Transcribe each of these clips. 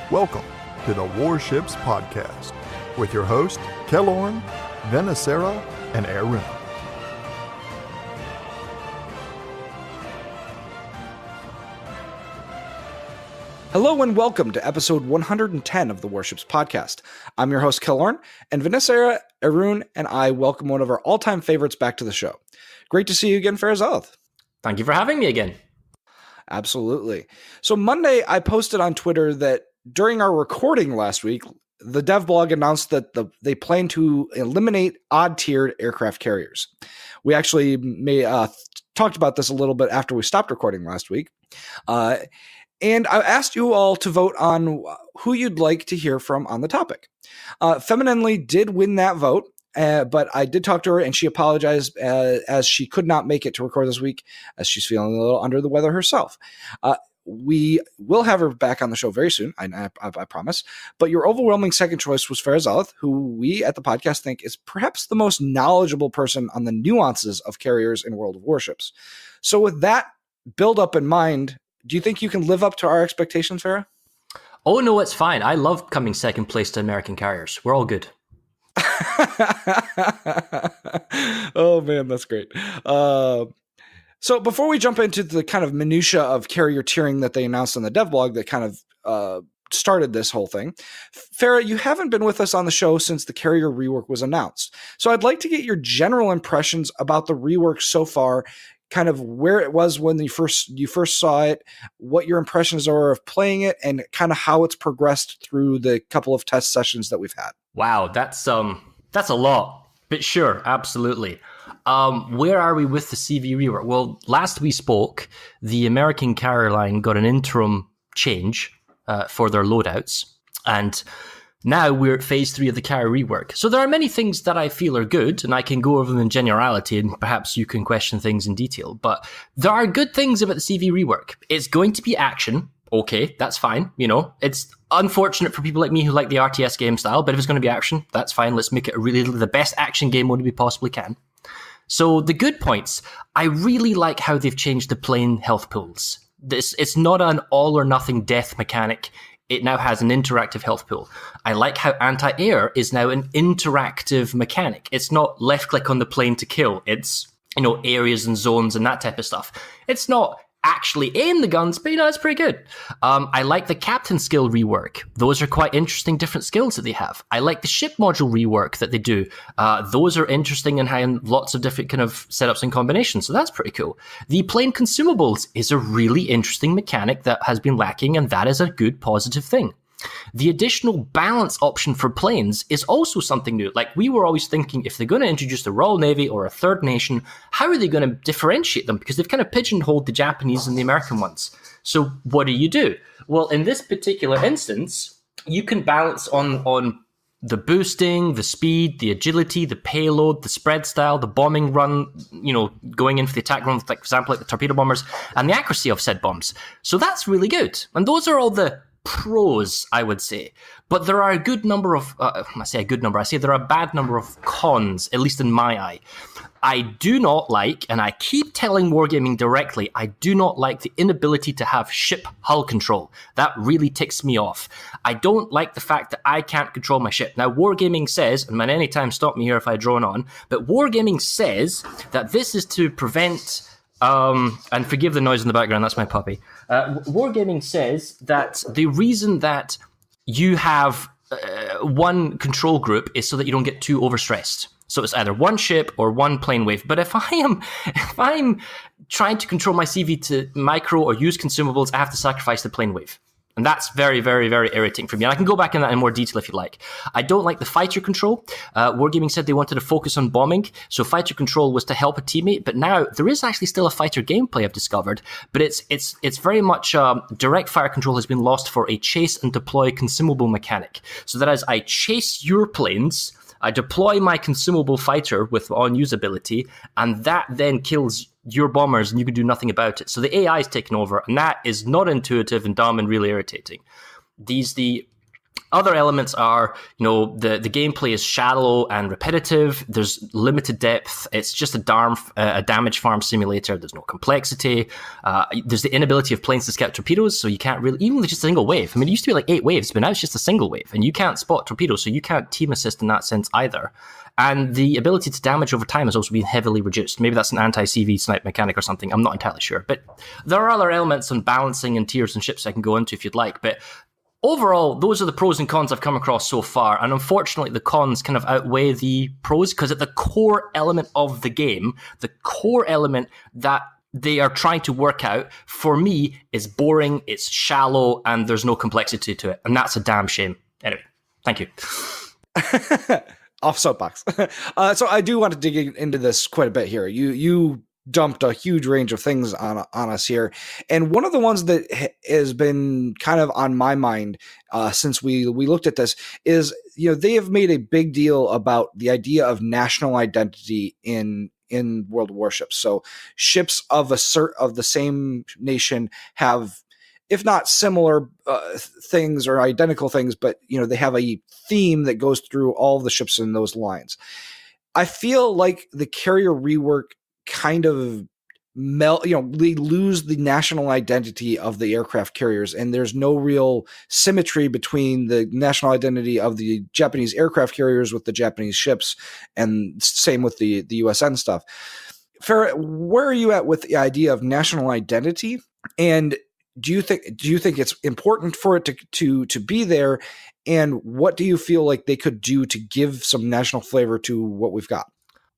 Welcome to the Warships Podcast with your host, Kellorn, Venacera, and Arun. Hello and welcome to episode 110 of the Warships Podcast. I'm your host, Kellorn, and Venacera, Arun, and I welcome one of our all-time favorites back to the show. Great to see you again, Farazelleth. Thank you for having me again. Absolutely. So Monday, I posted on Twitter that during our recording last week, the dev blog announced that they plan to eliminate odd-tiered aircraft carriers. We actually talked about this a little bit after we stopped recording last week. And I asked you all to vote on who you'd like to hear from on the topic. Femininely did win that vote, but I did talk to her, and she apologized as she could not make it to record this week, as she's feeling a little under the weather herself. We will have her back on the show very soon, I promise. But your overwhelming second choice was Farazelleth, who we at the podcast think is perhaps the most knowledgeable person on the nuances of carriers in World of Warships. So with that build-up in mind, do you think you can live up to our expectations, Farah? Oh, no, it's fine. I love coming second place to American carriers. We're all good. Oh, man, that's great. So before we jump into the kind of minutia of carrier tiering that they announced on the dev blog that kind of started this whole thing, Farah, you haven't been with us on the show since the carrier rework was announced. So I'd like to get your general impressions about the rework so far, kind of where it was when you first saw it, what your impressions are of playing it, and kind of how it's progressed through the couple of test sessions that we've had. Wow, that's a lot, but sure, absolutely. Where are we with the CV rework? Well, last we spoke, the American carrier line got an interim change for their loadouts, and now we're at phase 3 of the carrier rework. So there are many things that I feel are good, and I can go over them in generality, and perhaps you can question things in detail. But there are good things about the CV rework. It's going to be action. Okay, that's fine. You know, it's unfortunate for people like me who like the RTS game style, but if it's going to be action, that's fine. Let's make it the best action game mode we possibly can. So the good points, I really like how they've changed the plane health pools. It's not an all or nothing death mechanic. It now has an interactive health pool. I like how anti-air is now an interactive mechanic. It's not left click on the plane to kill. It's, areas and zones and that type of stuff. It's not actually aim the guns, but it's pretty good. I like the captain skill rework. Those are quite interesting different skills that they have. I like the ship module rework that they do. Those are interesting and have lots of different kind of setups and combinations, so that's pretty cool. The plane consumables is a really interesting mechanic that has been lacking, and that is a good positive thing. The additional balance option for planes is also something new. Like, we were always thinking, if they're going to introduce the Royal Navy or a third nation, how are they going to differentiate them? Because they've kind of pigeonholed the Japanese and the American ones. So what do? Well, in this particular instance, you can balance on the boosting, the speed, the agility, the payload, the spread style, the bombing run, going in for the attack run, like, for example, like the torpedo bombers, and the accuracy of said bombs. So that's really good. And those are all the pros, I would say. But there are a good number of, I say there are a bad number of cons, at least in my eye. I do not like, and I keep telling Wargaming directly, I do not like the inability to have ship hull control. That really ticks me off. I don't like the fact that I can't control my ship. Now, Wargaming says, and man, anytime stop me here if I drone on, but Wargaming says that this is to prevent, and forgive the noise in the background, that's my puppy. Wargaming says that the reason that you have one control group is so that you don't get too overstressed. So it's either one ship or one plane wave. But if I'm trying to control my CV to micro or use consumables, I have to sacrifice the plane wave. And that's very, very, very irritating for me. And I can go back in that in more detail if you like. I don't like the fighter control. Wargaming said they wanted to focus on bombing, so fighter control was to help a teammate. But now there is actually still a fighter gameplay I've discovered, but it's very much direct fire control has been lost for a chase and deploy consumable mechanic. So that as I chase your planes, I deploy my consumable fighter with on-usability, and that then kills your bombers, and you can do nothing about it. So the AI is taken over, and that is not intuitive and dumb and really irritating. The Other elements are, the gameplay is shallow and repetitive. There's limited depth. It's just a damage farm simulator. There's no complexity. There's the inability of planes to scout torpedoes, so you can't really, even with just a single wave. I mean, it used to be like 8 waves, but now it's just a single wave, and you can't spot torpedoes, so you can't team assist in that sense either. And the ability to damage over time has also been heavily reduced. Maybe that's an anti-CV snipe mechanic or something. I'm not entirely sure. But there are other elements on balancing and tiers and ships I can go into if you'd like. But overall, those are the pros and cons I've come across so far. And unfortunately, the cons kind of outweigh the pros, because at the core element of the game, the core element that they are trying to work out, for me, is boring, it's shallow, and there's no complexity to it. And that's a damn shame. Anyway, thank you. Off soapbox. So I do want to dig into this quite a bit here. You dumped a huge range of things on us here, and one of the ones that has been kind of on my mind since we looked at this is, they have made a big deal about the idea of national identity in World Warships. So ships of the same nation have, if not similar things or identical things, but they have a theme that goes through all the ships in those lines. I feel like the carrier rework kind of they lose the national identity of the aircraft carriers, and there's no real symmetry between the national identity of the Japanese aircraft carriers with the Japanese ships, and same with the USN stuff. Farah, where are you at with the idea of national identity? And do you think it's important for it to be there? And what do you feel like they could do to give some national flavor to what we've got?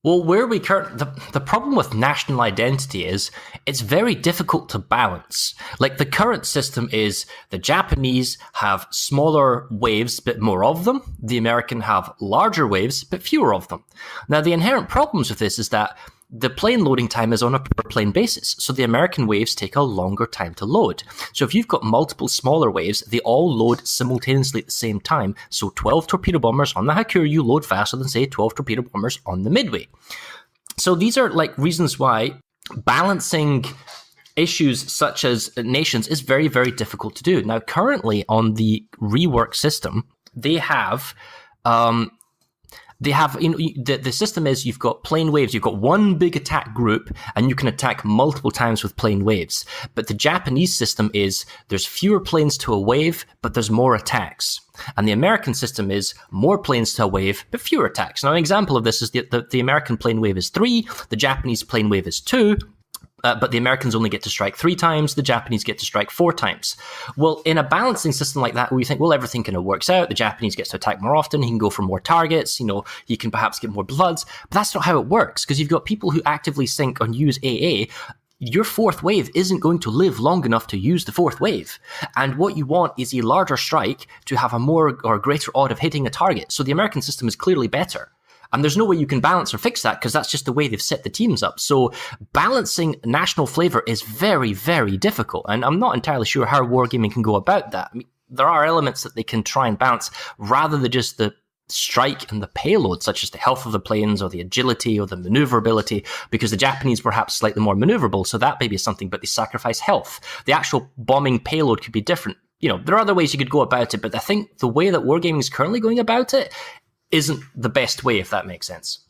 Well, the problem with national identity is it's very difficult to balance. Like, the current system is the Japanese have smaller waves, but more of them. The American have larger waves, but fewer of them. Now, the inherent problems with this is that the plane loading time is on a per plane basis. So the American waves take a longer time to load. So if you've got multiple smaller waves, they all load simultaneously at the same time. So 12 torpedo bombers on the Hakuryu load faster than, say, 12 torpedo bombers on the Midway. So these are like reasons why balancing issues such as nations is very, very difficult to do. Now, currently on the rework system, they have the system is, you've got plane waves, you've got one big attack group, and you can attack multiple times with plane waves. But the Japanese system is, there's fewer planes to a wave, but there's more attacks. And the American system is more planes to a wave, but fewer attacks. Now, an example of this is the American plane wave is 3, the Japanese plane wave is 2, but the Americans only get to strike 3 times, the Japanese get to strike 4 times. Well, in a balancing system like that, where you think, well, everything kind of works out, the Japanese gets to attack more often, he can go for more targets, he can perhaps get more bloods, but that's not how it works, because you've got people who actively sink and use AA. Your 4th wave isn't going to live long enough to use the 4th wave. And what you want is a larger strike to have a more or greater odd of hitting a target. So the American system is clearly better. And there's no way you can balance or fix that, because that's just the way they've set the teams up. So balancing national flavor is very, very difficult. And I'm not entirely sure how wargaming can go about that. I mean, there are elements that they can try and balance rather than just the strike and the payload, such as the health of the planes or the agility or the maneuverability, because the Japanese were perhaps slightly more maneuverable. So that may be something, but they sacrifice health. The actual bombing payload could be different. There are other ways you could go about it, but I think the way that wargaming is currently going about it isn't the best way, if that makes sense.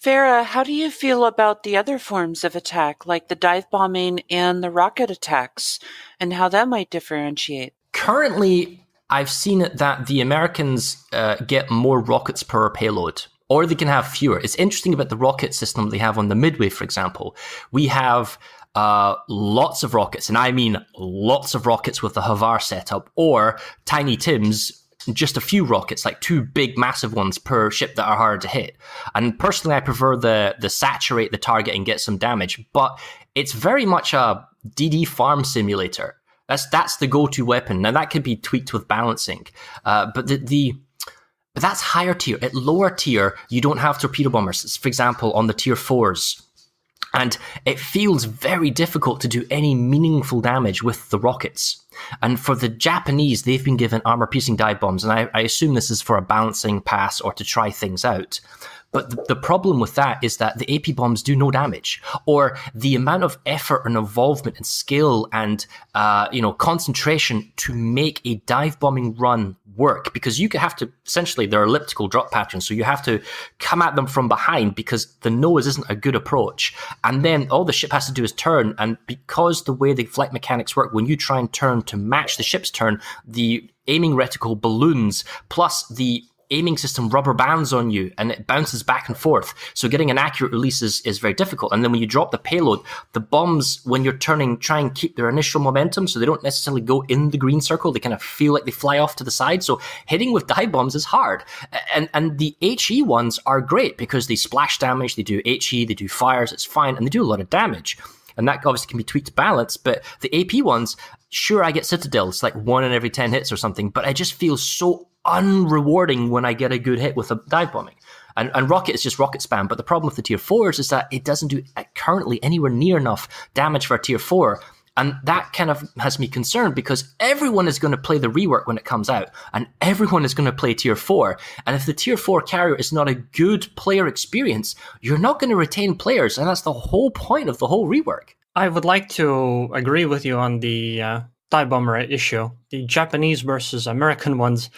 Farah, how do you feel about the other forms of attack, like the dive bombing and the rocket attacks, and how that might differentiate? Currently, I've seen it that the Americans get more rockets per payload, or they can have fewer. It's interesting about the rocket system they have on the Midway, for example. We have lots of rockets, and I mean lots of rockets with the Havar setup, or Tiny Tims, just a few rockets, like 2 big massive ones per ship that are hard to hit. And personally, I prefer the saturate the target and get some damage, but it's very much a DD farm simulator. That's the go-to weapon. Now that could be tweaked with balancing, but that's higher tier. At lower tier, you don't have torpedo bombers, for example, on the tier 4s. And it feels very difficult to do any meaningful damage with the rockets. And for the Japanese, they've been given armor-piercing dive bombs, and I assume this is for a balancing pass or to try things out. But the problem with that is that the AP bombs do no damage, or the amount of effort and involvement and skill and concentration to make a dive bombing run work, because you have to, essentially, they're elliptical drop patterns, so you have to come at them from behind because the nose isn't a good approach, and then all the ship has to do is turn, and because the way the flight mechanics work, when you try and turn to match the ship's turn, the aiming reticle balloons, plus the aiming system rubber bands on you and it bounces back and forth. So getting an accurate release is very difficult. And then when you drop the payload, the bombs, when you're turning, try and keep their initial momentum, so they don't necessarily go in the green circle. They kind of feel like they fly off to the side. So hitting with dive bombs is hard. And the HE ones are great because they splash damage, they do HE, they do fires, it's fine, and they do a lot of damage. And that obviously can be tweaked to balance. But the AP ones, sure, I get citadels, like 1 in every 10 hits or something, but I just feel so unrewarding when I get a good hit with a dive bombing. And rocket is just rocket spam. But the problem with the tier 4s is that it doesn't do currently anywhere near enough damage for a tier 4. And that kind of has me concerned because everyone is going to play the rework when it comes out, and everyone is going to play tier 4. And if the tier 4 carrier is not a good player experience, you're not going to retain players. And that's the whole point of the whole rework. I would like to agree with you on the dive bomber issue. The Japanese versus American ones,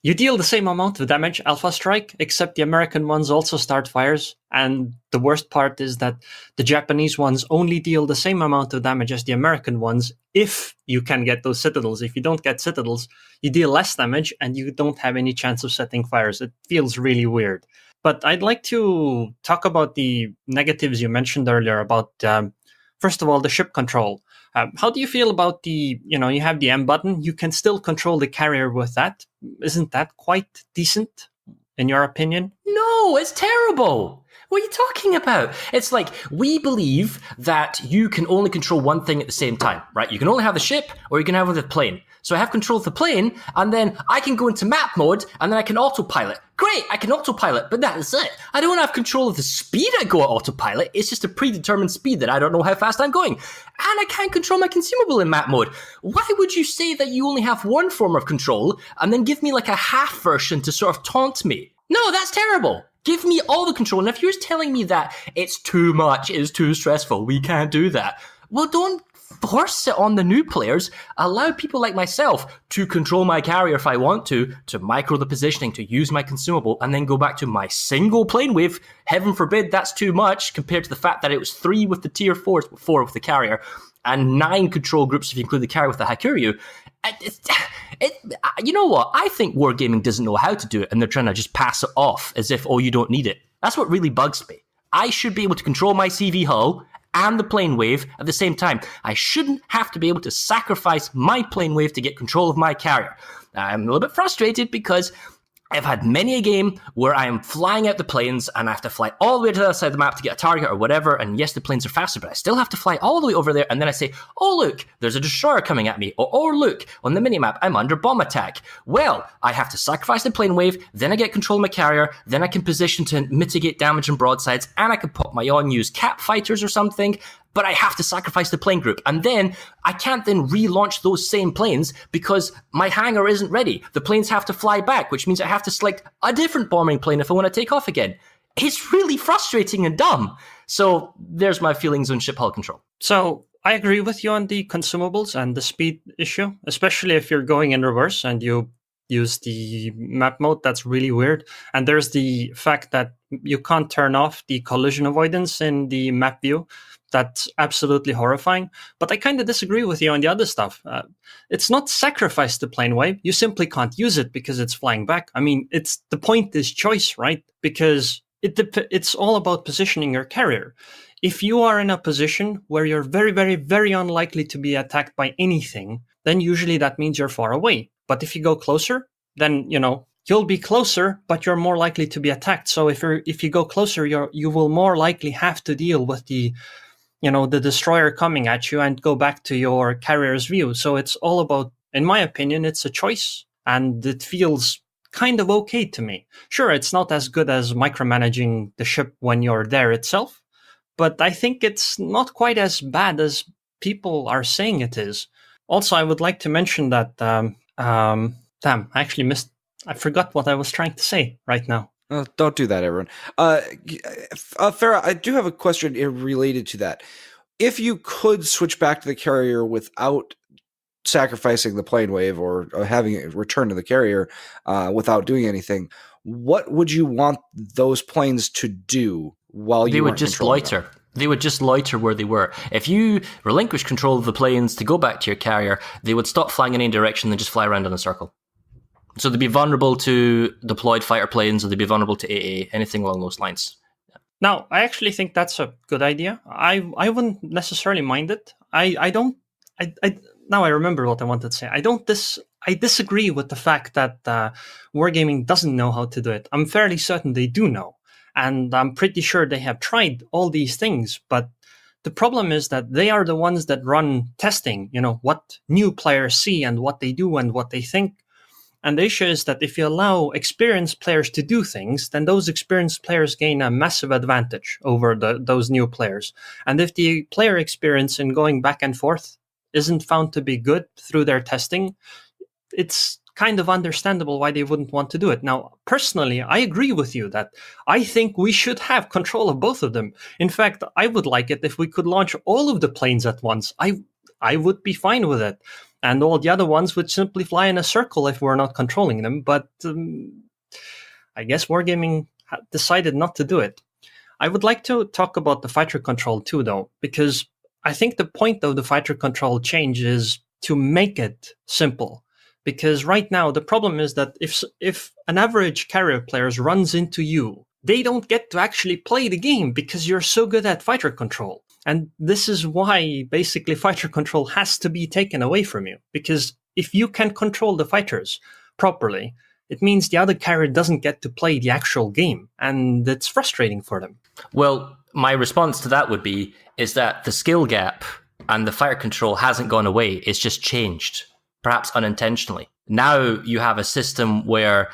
you deal the same amount of damage, Alpha Strike, except the American ones also start fires. And the worst part is that the Japanese ones only deal the same amount of damage as the American ones if you can get those citadels. If you don't get citadels, you deal less damage and you don't have any chance of setting fires. It feels really weird. But I'd like to talk about the negatives you mentioned earlier about, first of all, the ship control. How do you feel about you have the M button, you can still control the carrier with that. Isn't that quite decent, in your opinion? No, it's terrible. What are you talking about? It's like, we believe that you can only control one thing at the same time, right? You can only have the ship or you can have the plane. So I have control of the plane, and then I can go into map mode, and then I can autopilot. Great, I can autopilot, but that is it. I don't have control of the speed I go at autopilot. It's just a predetermined speed that I don't know how fast I'm going. And I can't control my consumable in map mode. Why would you say that you only have one form of control, and then give me like a half version to sort of taunt me? No, that's terrible. Give me all the control. And if you're telling me that it's too much, it's too stressful, we can't do that, well, don't force it on the new players. Allow people like myself to control my carrier if I want to micro the positioning, to use my consumable, and then go back to my single plane wave. Heaven forbid that's too much compared to the fact that it was 3 with the tier 4s, 4 with the carrier, and 9 control groups if you include the carrier with the Hakuryu. You know what? I think Wargaming doesn't know how to do it, and they're trying to just pass it off as if, oh, you don't need it. That's what really bugs me. I should be able to control my CV hull and the plane wave at the same time. I shouldn't have to be able to sacrifice my plane wave to get control of my carrier. I'm a little bit frustrated because I've had many a game where I am flying out the planes and I have to fly all the way to the other side of the map to get a target or whatever, and yes, the planes are faster, but I still have to fly all the way over there, and then I say, oh look, there's a destroyer coming at me, or look, on the minimap, I'm under bomb attack. Well, I have to sacrifice the plane wave, then I get control of my carrier, then I can position to mitigate damage and broadsides, and I can pop my unused cap fighters or something, but I have to sacrifice the plane group. And then I can't then relaunch those same planes because my hangar isn't ready. The planes have to fly back, which means I have to select a different bombing plane if I want to take off again. It's really frustrating and dumb. So there's my feelings on ship hull control. So I agree with you on the consumables and the speed issue, especially if you're going in reverse and you use the map mode. That's really weird. And there's the fact that you can't turn off the collision avoidance in the map view. That's absolutely horrifying. But I kind of disagree with you on the other stuff. It's not sacrifice the plane wave. You simply can't use it because it's flying back. I mean, the point is choice, right? Because it's all about positioning your carrier. If you are in a position where you're very, very, very unlikely to be attacked by anything, then usually that means you're far away. But if you go closer, then, you'll be closer, but you're more likely to be attacked. So if you go closer, you will more likely have to deal with the destroyer coming at you and go back to your carrier's view. So it's all about, in my opinion, it's a choice, and it feels kind of okay to me. Sure, it's not as good as micromanaging the ship when you're there itself, but I think it's not quite as bad as people are saying it is. Also, I would like to mention that, I forgot what I was trying to say right now. Don't do that, everyone. Farah, I do have a question related to that. If you could switch back to the carrier without sacrificing the plane wave or having it return to the carrier without doing anything, what would you want those planes to do while you would just loiter? They would just loiter where they were. If you relinquish control of the planes to go back to your carrier, they would stop flying in any direction and just fly around in a circle. So they'd be vulnerable to deployed fighter planes, or they'd be vulnerable to AA, anything along those lines. Now, I actually think that's a good idea. I wouldn't necessarily mind it. Now I remember what I wanted to say. I disagree with the fact that Wargaming doesn't know how to do it. I'm fairly certain they do know. And I'm pretty sure they have tried all these things. But the problem is that they are the ones that run testing, what new players see and what they do and what they think. And the issue is that if you allow experienced players to do things, then those experienced players gain a massive advantage over those new players. And if the player experience in going back and forth isn't found to be good through their testing, it's kind of understandable why they wouldn't want to do it. Now, personally, I agree with you that I think we should have control of both of them. In fact, I would like it if we could launch all of the planes at once. I would be fine with it. And all the other ones would simply fly in a circle if we're not controlling them. But I guess Wargaming decided not to do it. I would like to talk about the fighter control too, though, because I think the point of the fighter control change is to make it simple. Because right now, the problem is that if an average carrier player runs into you, they don't get to actually play the game because you're so good at fighter control. And this is why basically fighter control has to be taken away from you. Because if you can control the fighters properly, it means the other carrier doesn't get to play the actual game. And it's frustrating for them. Well, my response to that would be is that the skill gap and the fighter control hasn't gone away. It's just changed, perhaps unintentionally. Now you have a system where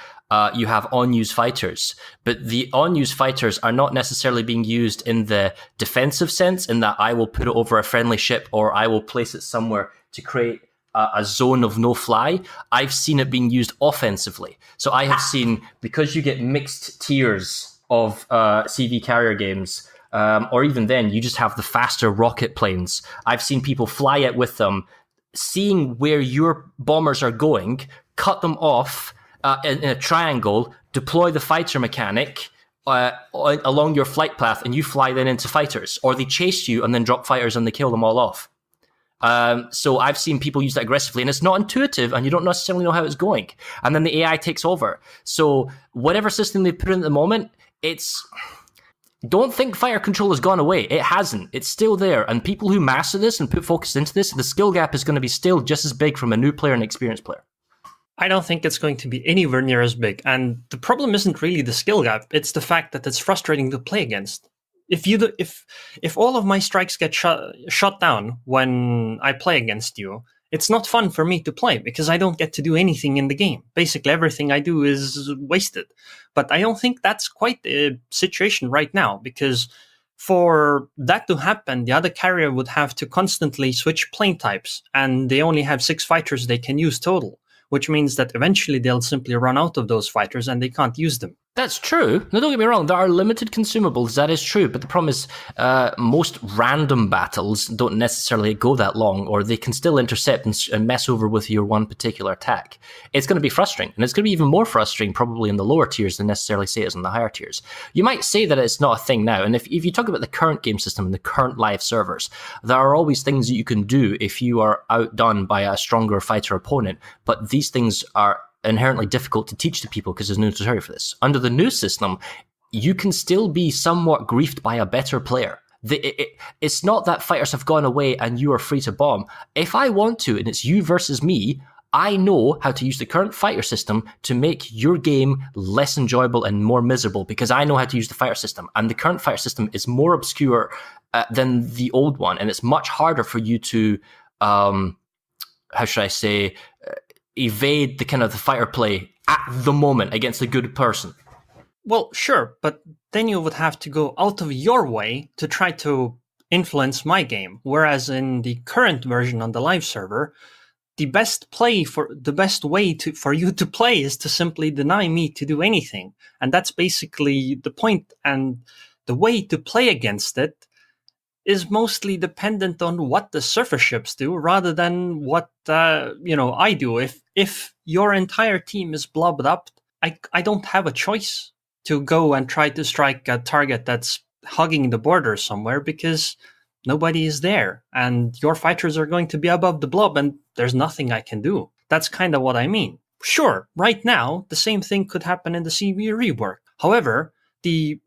you have on-use fighters, but the on-use fighters are not necessarily being used in the defensive sense, in that I will put it over a friendly ship or I will place it somewhere to create a zone of no fly. I've seen it being used offensively. So I have seen, because you get mixed tiers of CV carrier games, or even then, you just have the faster rocket planes. I've seen people fly it with them, seeing where your bombers are going, cut them off in a triangle, deploy the fighter mechanic along your flight path, and you fly then into fighters. Or they chase you and then drop fighters and they kill them all off. So I've seen people use that aggressively, and it's not intuitive, and you don't necessarily know how it's going. And then the AI takes over. So whatever system they put in at the moment, don't think fire control has gone away. It hasn't. It's still there. And people who master this and put focus into this, the skill gap is going to be still just as big from a new player and experienced player. I don't think it's going to be anywhere near as big. And the problem isn't really the skill gap. It's the fact that it's frustrating to play against. If all of my strikes get shot down when I play against you, it's not fun for me to play because I don't get to do anything in the game. Basically, everything I do is wasted. But I don't think that's quite the situation right now, because for that to happen, the other carrier would have to constantly switch plane types, and they only have 6 fighters they can use total, which means that eventually they'll simply run out of those fighters and they can't use them. That's true. No, don't get me wrong. There are limited consumables. That is true. But the problem is most random battles don't necessarily go that long, or they can still intercept and mess over with your one particular attack. It's going to be frustrating. And it's going to be even more frustrating probably in the lower tiers than necessarily say it is in the higher tiers. You might say that it's not a thing now. And if you talk about the current game system and the current live servers, there are always things that you can do if you are outdone by a stronger fighter opponent. But these things are inherently difficult to teach to people because there's no tutorial for this. Under the new system, you can still be somewhat griefed by a better player. It's not that fighters have gone away and you are free to bomb. If I want to, and it's you versus me, I know how to use the current fighter system to make your game less enjoyable and more miserable, because I know how to use the fighter system. And the current fighter system is more obscure than the old one, and it's much harder for you to, evade the kind of the fighter play at the moment against a good person. Well, sure, but then you would have to go out of your way to try to influence my game. Whereas in the current version on the live server, the best way for you to play is to simply deny me to do anything. And that's basically the point. And the way to play against it is mostly dependent on what the surface ships do rather than what, I do. If your entire team is blobbed up, I don't have a choice to go and try to strike a target that's hugging the border somewhere because nobody is there. And your fighters are going to be above the blob and there's nothing I can do. That's kind of what I mean. Sure, right now, the same thing could happen in the CV rework. However,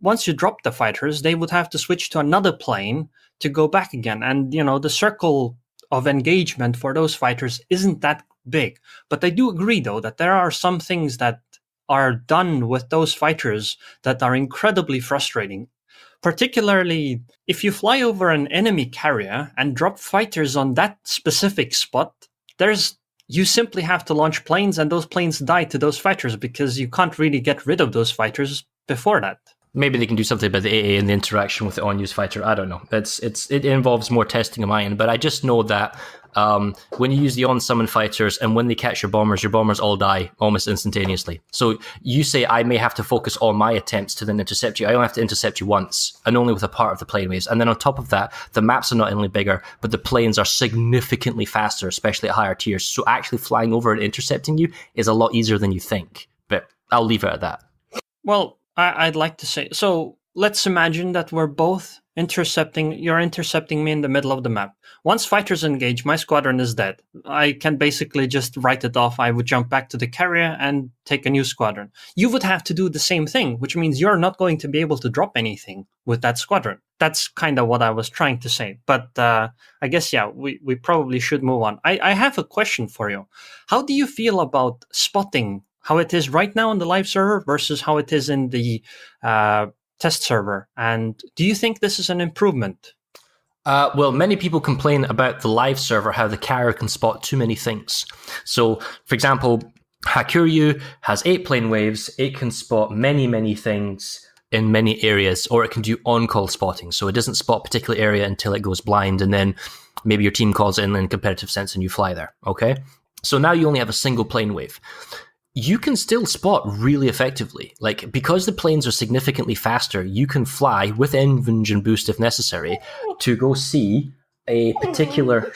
once you drop the fighters, they would have to switch to another plane to go back again. And, the circle of engagement for those fighters isn't that big. But I do agree, though, that there are some things that are done with those fighters that are incredibly frustrating. Particularly if you fly over an enemy carrier and drop fighters on that specific spot, you simply have to launch planes and those planes die to those fighters because you can't really get rid of those fighters before that. Maybe they can do something about the AA and the interaction with the on-use fighter. I don't know. It involves more testing of mine, but I just know that when you use the on-summon fighters and when they catch your bombers all die almost instantaneously. So you say I may have to focus all my attempts to then intercept you. I only have to intercept you once and only with a part of the plane waves. And then on top of that, the maps are not only bigger, but the planes are significantly faster, especially at higher tiers. So actually flying over and intercepting you is a lot easier than you think. But I'll leave it at that. Well, I'd like to say, so let's imagine that we're both you're intercepting me in the middle of the map. Once fighters engage, my squadron is dead. I can basically just write it off. I would jump back to the carrier and take a new squadron. You would have to do the same thing, which means you're not going to be able to drop anything with that squadron. That's kind of what I was trying to say. But I guess, we probably should move on. I have a question for you. How do you feel about spotting, how it is right now on the live server versus how it is in the test server? And do you think this is an improvement? Well, many people complain about the live server, how the carrier can spot too many things. So, for example, Hakuryu has 8 plane waves. It can spot many, many things in many areas, or it can do on-call spotting. So it doesn't spot a particular area until it goes blind, and then maybe your team calls in competitive sense and you fly there, okay? So now you only have a single plane wave. You can still spot really effectively. Like, because the planes are significantly faster, you can fly with engine boost if necessary to go see a particular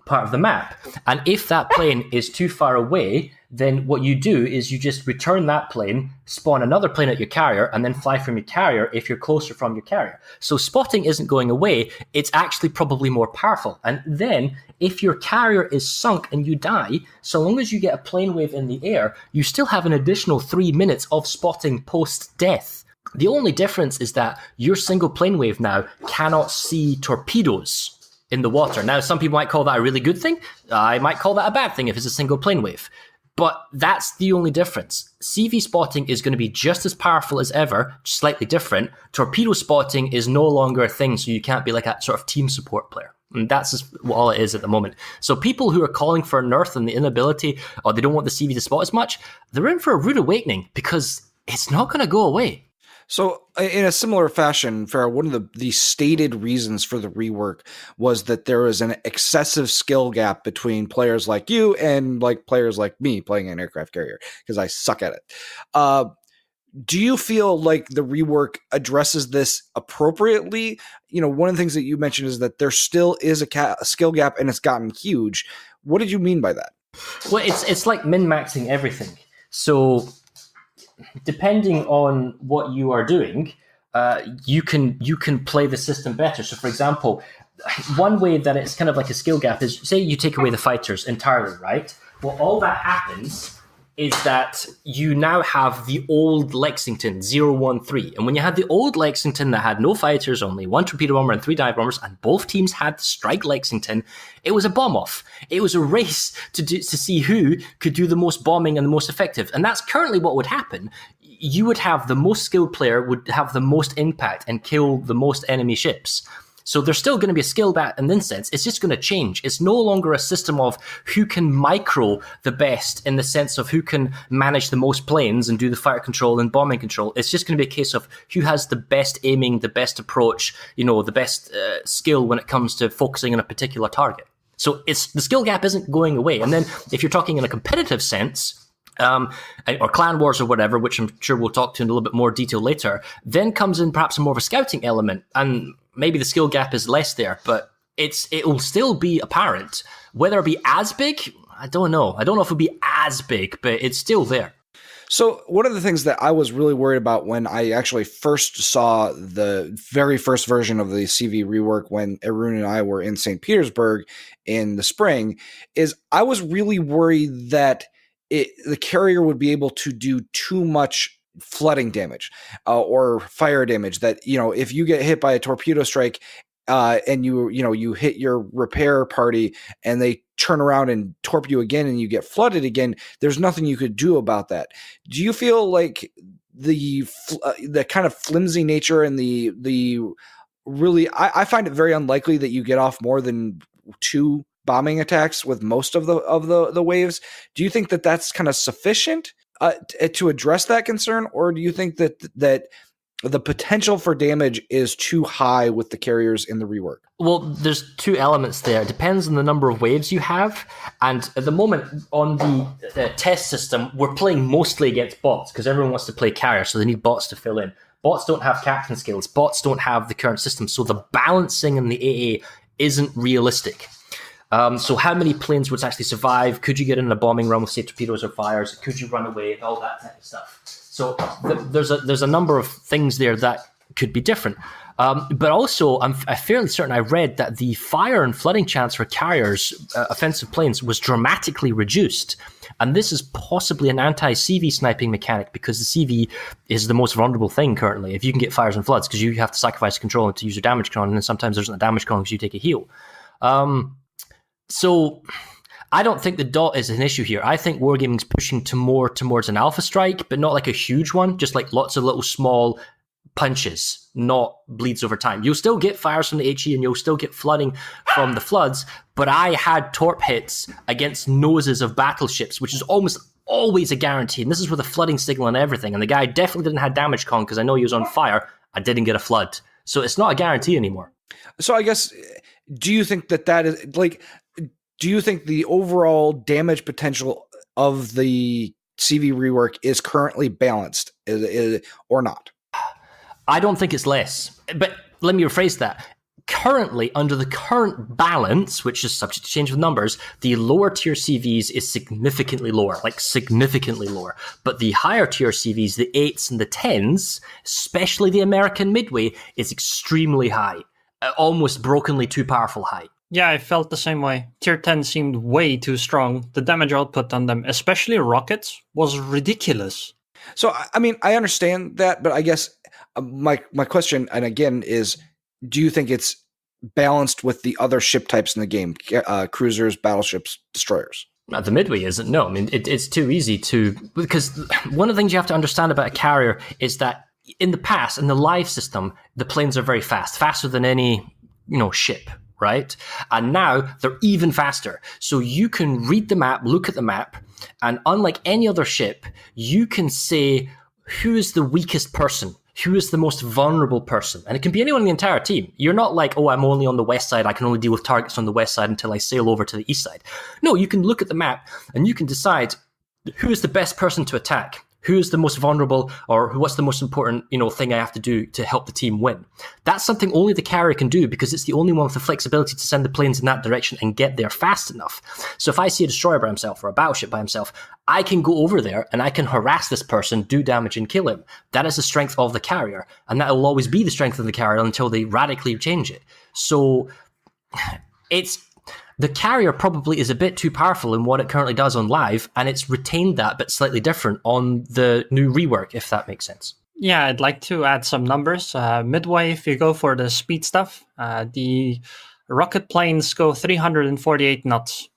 part of the map. And if that plane is too far away, then what you do is you just return that plane, spawn another plane at your carrier, and then fly from your carrier if you're closer from your carrier. So spotting isn't going away. It's actually probably more powerful. And then if your carrier is sunk and you die, so long as you get a plane wave in the air, you still have an additional 3 minutes of spotting post-death. The only difference is that your single plane wave now cannot see torpedoes in the water. Now, some people might call that a really good thing. I might call that a bad thing if it's a single plane wave. But that's the only difference. CV spotting is going to be just as powerful as ever, slightly different. Torpedo spotting is no longer a thing, so you can't be like a sort of team support player. And that's just all it is at the moment. So people who are calling for a nerf and the inability, or they don't want the CV to spot as much, they're in for a rude awakening because it's not going to go away. So in a similar fashion, Farah, one of the stated reasons for the rework was that there was an excessive skill gap between players like you and like players like me playing an aircraft carrier because I suck at it. Do you feel like the rework addresses this appropriately? You know, one of the things that you mentioned is that there still is a skill gap and it's gotten huge. What did you mean by that? Well, it's like min-maxing everything. So depending on what you are doing, you can play the system better. So, for example, one way that it's kind of like a skill gap is, say you take away the fighters entirely, right? Well, all that happens is that you now have the old Lexington 013. And when you had the old Lexington that had no fighters, only 1 torpedo bomber and 3 dive bombers, and both teams had to strike Lexington, it was a bomb-off. It was a race to see who could do the most bombing and the most effective. And that's currently what would happen. You would have the most skilled player would have the most impact and kill the most enemy ships. So there's still going to be a skill gap in this sense. It's just going to change. It's no longer a system of who can micro the best in the sense of who can manage the most planes and do the fire control and bombing control. It's just going to be a case of who has the best aiming, the best approach, the best skill when it comes to focusing on a particular target. So the skill gap isn't going away. And then if you're talking in a competitive sense, or clan wars or whatever, which I'm sure we'll talk to in a little bit more detail later, then comes in perhaps more of a scouting element, and maybe the skill gap is less there, but it will still be apparent. Whether it be as big, I don't know. I don't know if it'll be as big, but it's still there. So one of the things that I was really worried about when I actually first saw the very first version of the CV rework when Arun and I were in St. Petersburg in the spring is I was really worried that the carrier would be able to do too much flooding damage or fire damage, that, if you get hit by a torpedo strike and you hit your repair party and they turn around and torp you again and you get flooded again, there's nothing you could do about that. Do you feel like the kind of flimsy nature and the really, I find it very unlikely that you get off more than 2 bombing attacks with most of the waves. Do you think that that's kind of sufficient to address that concern, or do you think that the potential for damage is too high with the carriers in the rework? Well, there's 2 elements there. It depends on the number of waves you have. And at the moment on the test system, we're playing mostly against bots because everyone wants to play carrier, so they need bots to fill in. Bots don't have captain skills. Bots don't have the current system. So the balancing in the AA isn't realistic. So how many planes would actually survive? Could you get in a bombing run with, say, torpedoes or fires? Could you run away? All that type of stuff. So there's a number of things there that could be different. But also, I'm fairly certain I read that the fire and flooding chance for carriers, offensive planes, was dramatically reduced. And this is possibly an anti-CV sniping mechanic because the CV is the most vulnerable thing currently. If you can get fires and floods, because you have to sacrifice control to use your damage con, and then sometimes there's not a damage con because you take a heal. So I don't think the dot is an issue here. I think Wargaming's pushing towards an alpha strike, but not like a huge one, just like lots of little small punches, not bleeds over time. You'll still get fires from the HE and you'll still get flooding from the floods, but I had torp hits against noses of battleships, which is almost always a guarantee. And this is with a flooding signal and everything. And the guy definitely didn't have damage con because I know he was on fire. I didn't get a flood. So it's not a guarantee anymore. So I guess, do you think that is like, do you think the overall damage potential of the CV rework is currently balanced or not? I don't think it's less. But let me rephrase that. Currently, under the current balance, which is subject to change with numbers, the lower tier CVs is significantly lower, like significantly lower. But the higher tier CVs, the 8s and the 10s, especially the American Midway, is extremely high. Almost brokenly too powerful high. Yeah, I felt the same way. Tier 10 seemed way too strong. The damage output on them, especially rockets, was ridiculous. So, I mean, I understand that, but I guess my question, and again, is do you think it's balanced with the other ship types in the game? Cruisers, battleships, destroyers? The Midway isn't. No, I mean, it's too easy to... Because one of the things you have to understand about a carrier is that in the past, in the live system, the planes are very fast, faster than any, ship. Right? And now they're even faster. So you can read the map, look at the map, and unlike any other ship, you can say who is the weakest person, who is the most vulnerable person. And it can be anyone in the entire team. You're not like, oh, I'm only on the west side. I can only deal with targets on the west side until I sail over to the east side. No, you can look at the map and you can decide who is the best person to attack. Who is the most vulnerable, or what's the most important, thing I have to do to help the team win? That's something only the carrier can do because it's the only one with the flexibility to send the planes in that direction and get there fast enough. So if I see a destroyer by himself or a battleship by himself, I can go over there and I can harass this person, do damage and kill him. That is the strength of the carrier. And that will always be the strength of the carrier until they radically change it. So the carrier probably is a bit too powerful in what it currently does on live, and it's retained that, but slightly different on the new rework, if that makes sense. Yeah, I'd like to add some numbers. Midway, if you go for the speed stuff, the rocket planes go 348 knots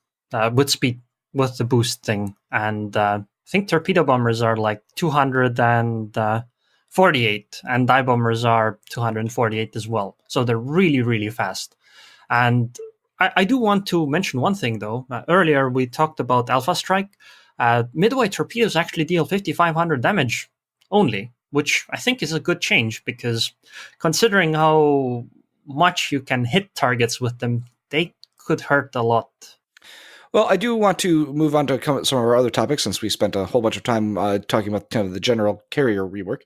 with speed, with the boost thing. And I think torpedo bombers are like 248, and dive bombers are 248 as well. So they're really, really fast. And I do want to mention one thing, though. Earlier, we talked about Alpha Strike. Midway torpedoes actually deal 5,500 damage only, which I think is a good change because considering how much you can hit targets with them, they could hurt a lot. Well, I do want to move on to some of our other topics since we spent a whole bunch of time talking about kind of the general carrier rework.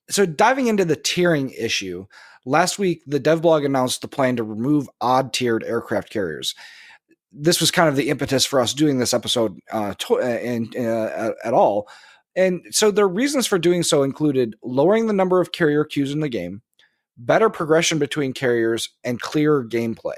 So diving into the tiering issue, last week the dev blog announced the plan to remove odd-tiered aircraft carriers. This was kind of the impetus for us doing this episode at all. And so their reasons for doing so included lowering the number of carrier queues in the game, better progression between carriers, and clearer gameplay.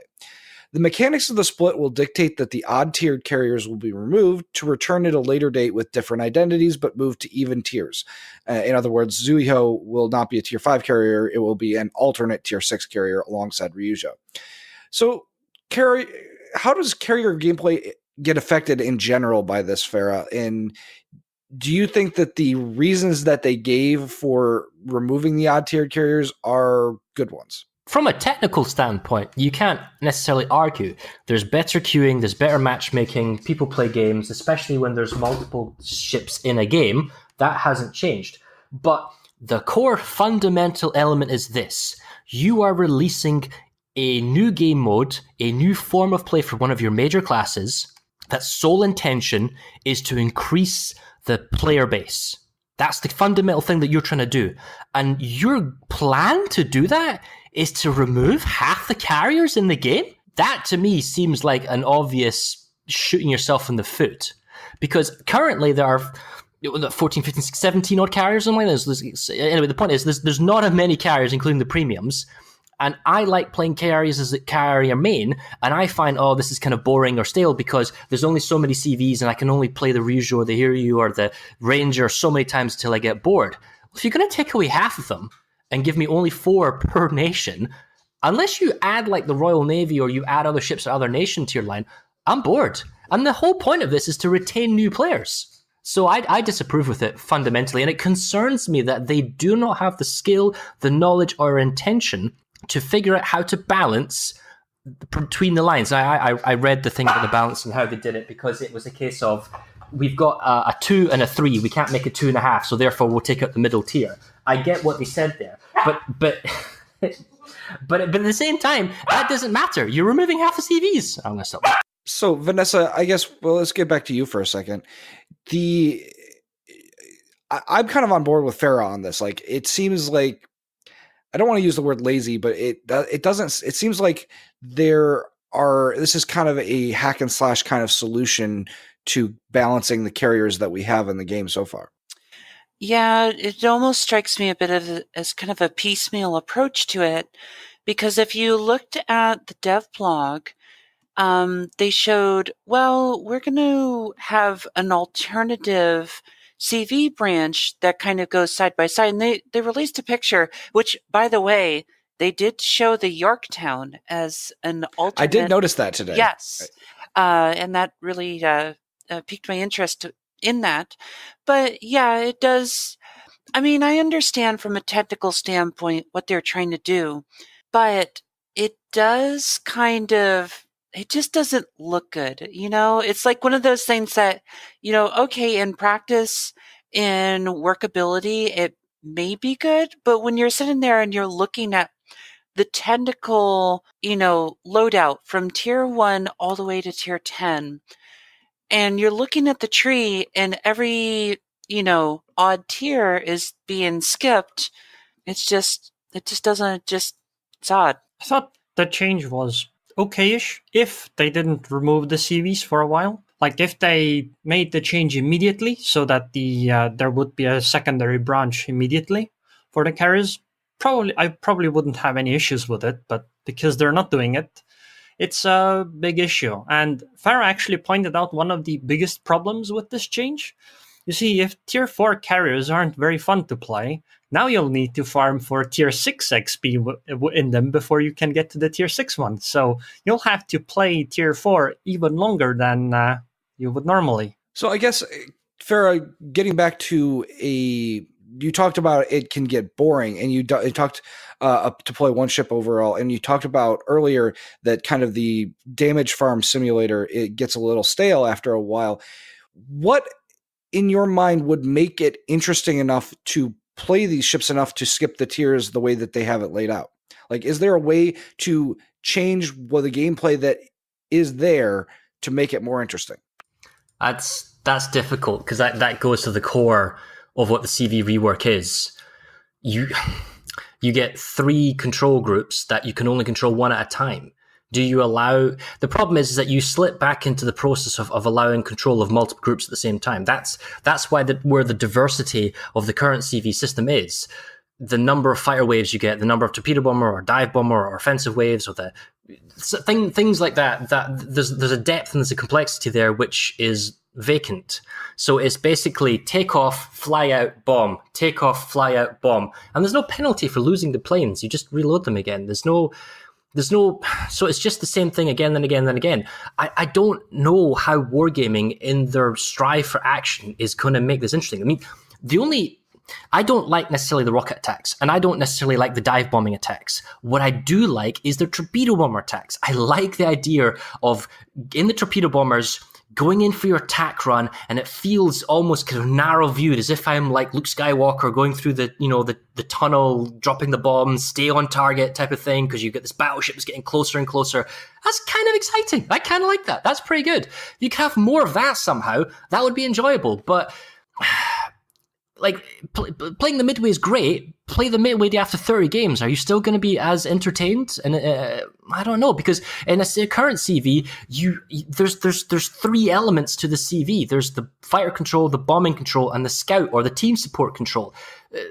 The mechanics of the split will dictate that the odd-tiered carriers will be removed to return at a later date with different identities, but move to even tiers. In other words, Zuiho will not be a Tier 5 carrier. It will be an alternate Tier 6 carrier alongside Ryujo. So, how does carrier gameplay get affected in general by this, Farah? And do you think that the reasons that they gave for removing the odd-tiered carriers are good ones? From a technical standpoint, you can't necessarily argue. There's better queuing, there's better matchmaking, people play games, especially when there's multiple ships in a game. That hasn't changed. But the core fundamental element is this. You are releasing a new game mode, a new form of play for one of your major classes, that sole intention is to increase the player base. That's the fundamental thing that you're trying to do. And your plan to do that is to remove half the carriers in the game? That, to me, seems like an obvious shooting yourself in the foot. Because currently there are 14, 15, 17 odd carriers. Anyway, the point is there's not as many carriers, including the premiums. And I like playing carriers as a carrier main, and I find, this is kind of boring or stale because there's only so many CVs and I can only play the Ryujo or the Hiryu or the Ranger so many times till I get bored. Well, if you're going to take away half of them and give me only 4 per nation, unless you add like the Royal Navy or you add other ships or other nation to your line, I'm bored. And the whole point of this is to retain new players. So I disapprove with it fundamentally, and it concerns me that they do not have the skill, the knowledge, or intention to figure out how to balance between the lines. I read the thing about the balance and how they did it because it was a case of we've got a 2 and a 3. We can't make a 2.5, so therefore we'll take out the middle tier. I get what they said there, but at the same time, that doesn't matter. You're removing half the CVs. I'm gonna stop. So Vanessa, I guess let's get back to you for a second. I'm kind of on board with Farah on this. Like, it seems like, I don't want to use the word lazy, but it doesn't. It seems like this is kind of a hack and slash kind of solution to balancing the carriers that we have in the game so far. Yeah, it almost strikes me a bit as kind of a piecemeal approach to it, because if you looked at the dev blog, they showed, we're going to have an alternative CV branch that kind of goes side by side. And they released a picture, which, by the way, they did show the Yorktown as an alternate. I did notice that today. Yes. And that really piqued my interest in that. But yeah, it does. I mean, I understand from a technical standpoint what they're trying to do, but it does it just doesn't look good. It's like one of those things that, okay, in practice, in workability, it may be good, but when you're sitting there and you're looking at the technical, loadout from tier 1 all the way to tier 10, and you're looking at the tree and every, odd tier is being skipped, it's odd. I thought the change was okay-ish if they didn't remove the CVs for a while. Like if they made the change immediately so that there would be a secondary branch immediately for the carriers, I probably wouldn't have any issues with it. But because they're not doing it, it's a big issue. And Farah actually pointed out one of the biggest problems with this change. You see, if tier 4 carriers aren't very fun to play, now you'll need to farm for tier 6 XP in them before you can get to the tier 6 one. So you'll have to play tier 4 even longer than you would normally. So I guess, Farah, getting back to you talked about it can get boring, and you talked to play one ship overall, and you talked about earlier that kind of the damage farm simulator, it gets a little stale after a while. What, in your mind, would make it interesting enough to play these ships enough to skip the tiers the way that they have it laid out? Like, is there a way to change the gameplay that is there to make it more interesting? That's difficult because that goes to the core of what the CV rework is. You get 3 control groups that you can only control one at a time. Do you allow... The problem is that you slip back into the process of allowing control of multiple groups at the same time. That's why where the diversity of the current CV system is. The number of fighter waves you get, the number of torpedo bomber or dive bomber or offensive waves, or things like that. That there's a depth and there's a complexity there which is vacant. So it's basically take off, fly out, bomb, take off, fly out, bomb, and there's no penalty for losing the planes. You just reload them again. There's no, so it's just the same thing again and again and again. I don't know how wargaming in their strive for action is going to make this interesting. I mean, I don't like necessarily the rocket attacks, and I don't necessarily like the dive bombing attacks. What I do like is the torpedo bomber attacks. I like the idea of, in the torpedo bombers, going in for your attack run, and it feels almost kind of narrow viewed, as if I'm like Luke Skywalker going through the tunnel, dropping the bombs, stay on target type of thing, because you get this battleship that's getting closer and closer. That's kind of exciting. I kind of like that. That's pretty good. If you could have more of that somehow, that would be enjoyable. But like playing the midway is great. Play the midway after 30 games. Are you still going to be as entertained? And I don't know, because in a current CV, there's 3 elements to the CV. There's the fighter control, the bombing control, and the scout or the team support control.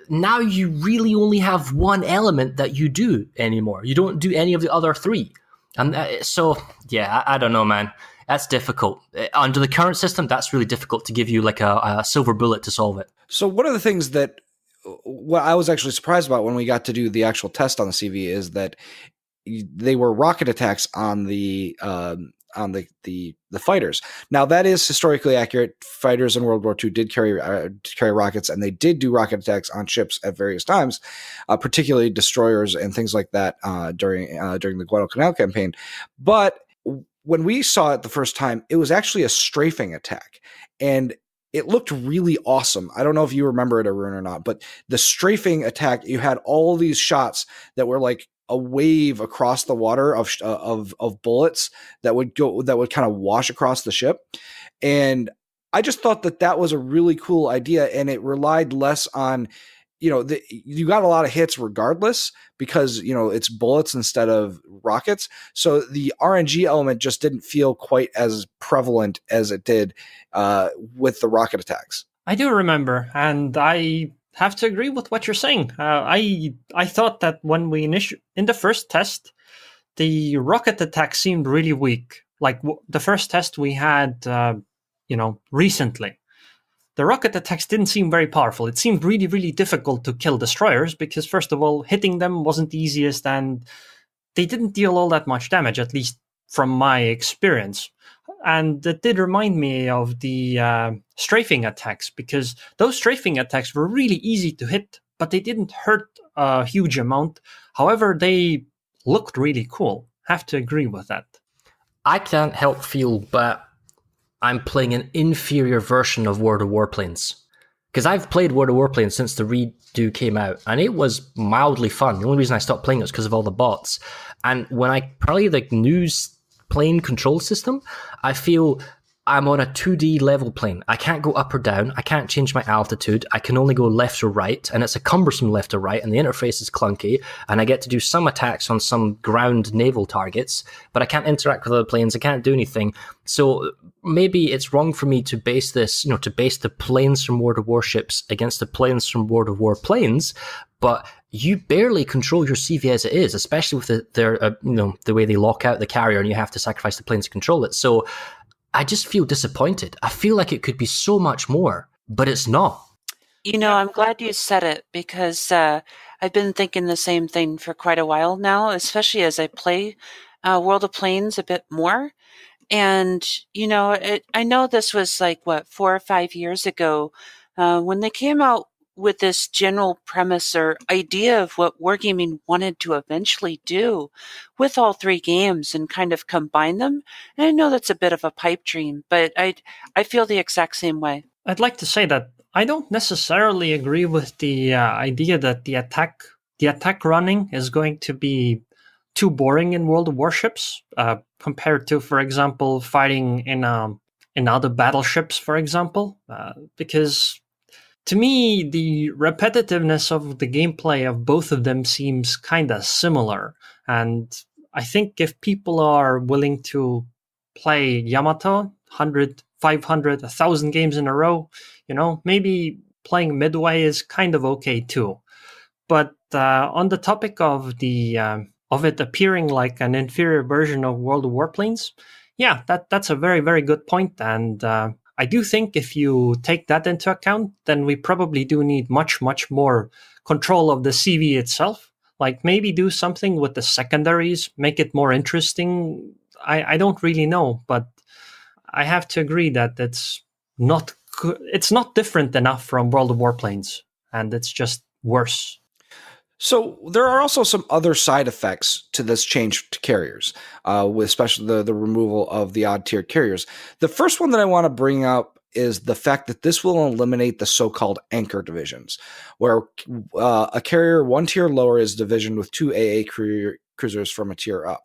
Now you really only have 1 element that you do anymore. You don't do any of the other 3. And so, yeah, I don't know, man. That's difficult. Under the current system, that's really difficult to give you like a silver bullet to solve it. So one of the things that what I was actually surprised about when we got to do the actual test on the CV is that they were rocket attacks on the fighters. Now that is historically accurate. Fighters in World War II did carry rockets, and they did do rocket attacks on ships at various times, particularly destroyers and things like that during the Guadalcanal campaign. But when we saw it the first time, it was actually a strafing attack, and it looked really awesome. I don't know if you remember it, Arun, or not, but the strafing attack, you had all these shots that were like a wave across the water of bullets that would kind of wash across the ship. And I just thought that was a really cool idea, and it relied less on, you got a lot of hits regardless because, it's bullets instead of rockets. So the RNG element just didn't feel quite as prevalent as it did with the rocket attacks. I do remember, and I have to agree with what you're saying. I thought that when we in the first test, the rocket attack seemed really weak. Like the first test we had, recently. The rocket attacks didn't seem very powerful. It seemed really, really difficult to kill destroyers because, first of all, hitting them wasn't the easiest, and they didn't deal all that much damage, at least from my experience. And it did remind me of the strafing attacks, because those strafing attacks were really easy to hit, but they didn't hurt a huge amount. However, they looked really cool. Have to agree with that. I can't help feel that I'm playing an inferior version of World of Warplanes. Because I've played World of Warplanes since the redo came out, and it was mildly fun. The only reason I stopped playing it was because of all the bots. And when I play the news plane control system, I feel I'm on a 2D level plane. I can't go up or down. I can't change my altitude. I can only go left or right, and it's a cumbersome left or right, and the interface is clunky, and I get to do some attacks on some ground naval targets, but I can't interact with other planes. I can't do anything. So maybe it's wrong for me to base this, to base the planes from World of Warships against the planes from World of Warplanes, but you barely control your CV as it is, especially with the way they lock out the carrier and you have to sacrifice the planes to control it. So I just feel disappointed. I feel like it could be so much more, but it's not. I'm glad you said it, because I've been thinking the same thing for quite a while now, especially as I play World of Planes a bit more. And, I know this was like, 4 or 5 years ago when they came out with this general premise or idea of what wargaming wanted to eventually do with all 3 games and kind of combine them. And I know that's a bit of a pipe dream, but I feel the exact same way. I'd like to say that I don't necessarily agree with the idea that the attack running is going to be too boring in World of Warships compared to, for example, fighting in other battleships, for example, because to me, the repetitiveness of the gameplay of both of them seems kind of similar. And I think if people are willing to play Yamato 100, 500, 1,000 games in a row, maybe playing Midway is kind of okay too. But on the topic of of it appearing like an inferior version of World of Warplanes, yeah, that's a very, very good point. And I do think if you take that into account, then we probably do need much, much more control of the CV itself. Like maybe do something with the secondaries, make it more interesting. I don't really know, but I have to agree that it's not different enough from World of Warplanes, and it's just worse. So there are also some other side effects to this change to carriers, with especially the removal of the odd-tiered carriers. The first one that I want to bring up is the fact that this will eliminate the so-called anchor divisions, where a carrier one tier lower is divisioned with two AA cruisers from a tier up.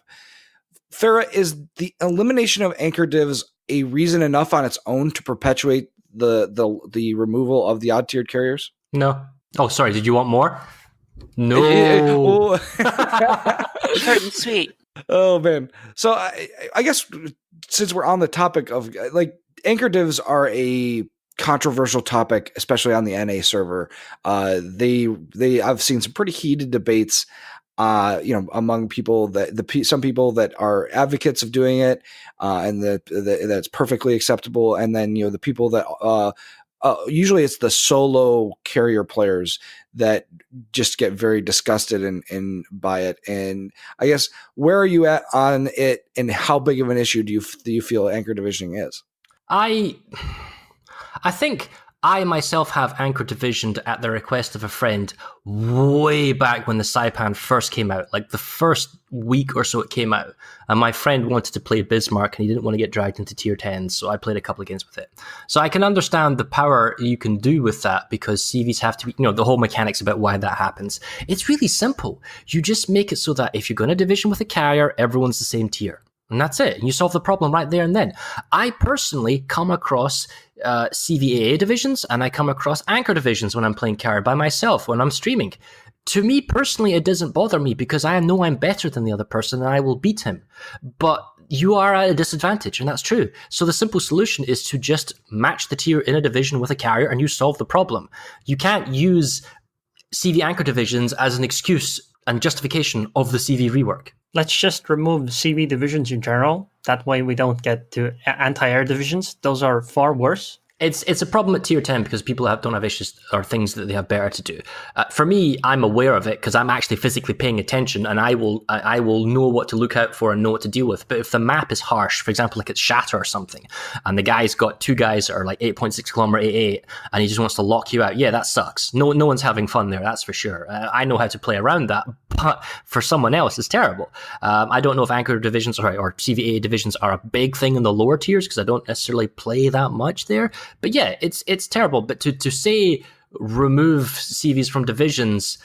Farah, is the elimination of anchor divs a reason enough on its own to perpetuate the removal of the odd-tiered carriers? No. Oh, sorry. Did you want more? No. Short and sweet. Oh man. So I guess since we're on the topic of like anchor divs are a controversial topic, especially on the NA server. I've seen some pretty heated debates, among people some people that are advocates of doing it, and that's perfectly acceptable. And then, the people that, usually it's the solo carrier players that just get very disgusted by it. And I guess, where are you at on it, and how big of an issue do you feel anchor divisioning is? I think I myself have anchor divisioned at the request of a friend way back when the Saipan first came out, like the first week or so it came out. And my friend wanted to play Bismarck and he didn't want to get dragged into tier 10s, so I played a couple of games with it. So I can understand the power you can do with that, because CVs have to be, the whole mechanics about why that happens. It's really simple. You just make it so that if you're going to division with a carrier, everyone's the same tier. And that's it. And you solve the problem right there and then. I personally come across CVAA divisions, and I come across anchor divisions when I'm playing carrier by myself, when I'm streaming. To me personally, it doesn't bother me, because I know I'm better than the other person and I will beat him. But you are at a disadvantage, and that's true. So the simple solution is to just match the tier in a division with a carrier, and you solve the problem. You can't use CV anchor divisions as an excuse and justification of the CV rework. Let's just remove CV divisions in general. That way we don't get to anti-air divisions. Those are far worse. It's a problem at tier 10 because people don't have issues or things that they have better to do. For me, I'm aware of it because I'm actually physically paying attention, and I will know what to look out for and know what to deal with. But if the map is harsh, for example, like it's Shatter or something, and the guy's got two guys that are like 8.6 kilometer AA, and he just wants to lock you out, yeah, that sucks. No one's having fun there, that's for sure. I know how to play around that, but for someone else, it's terrible. I don't know if anchor divisions or CVA divisions are a big thing in the lower tiers because I don't necessarily play that much there. But yeah, it's terrible. But to say remove CVs from divisions,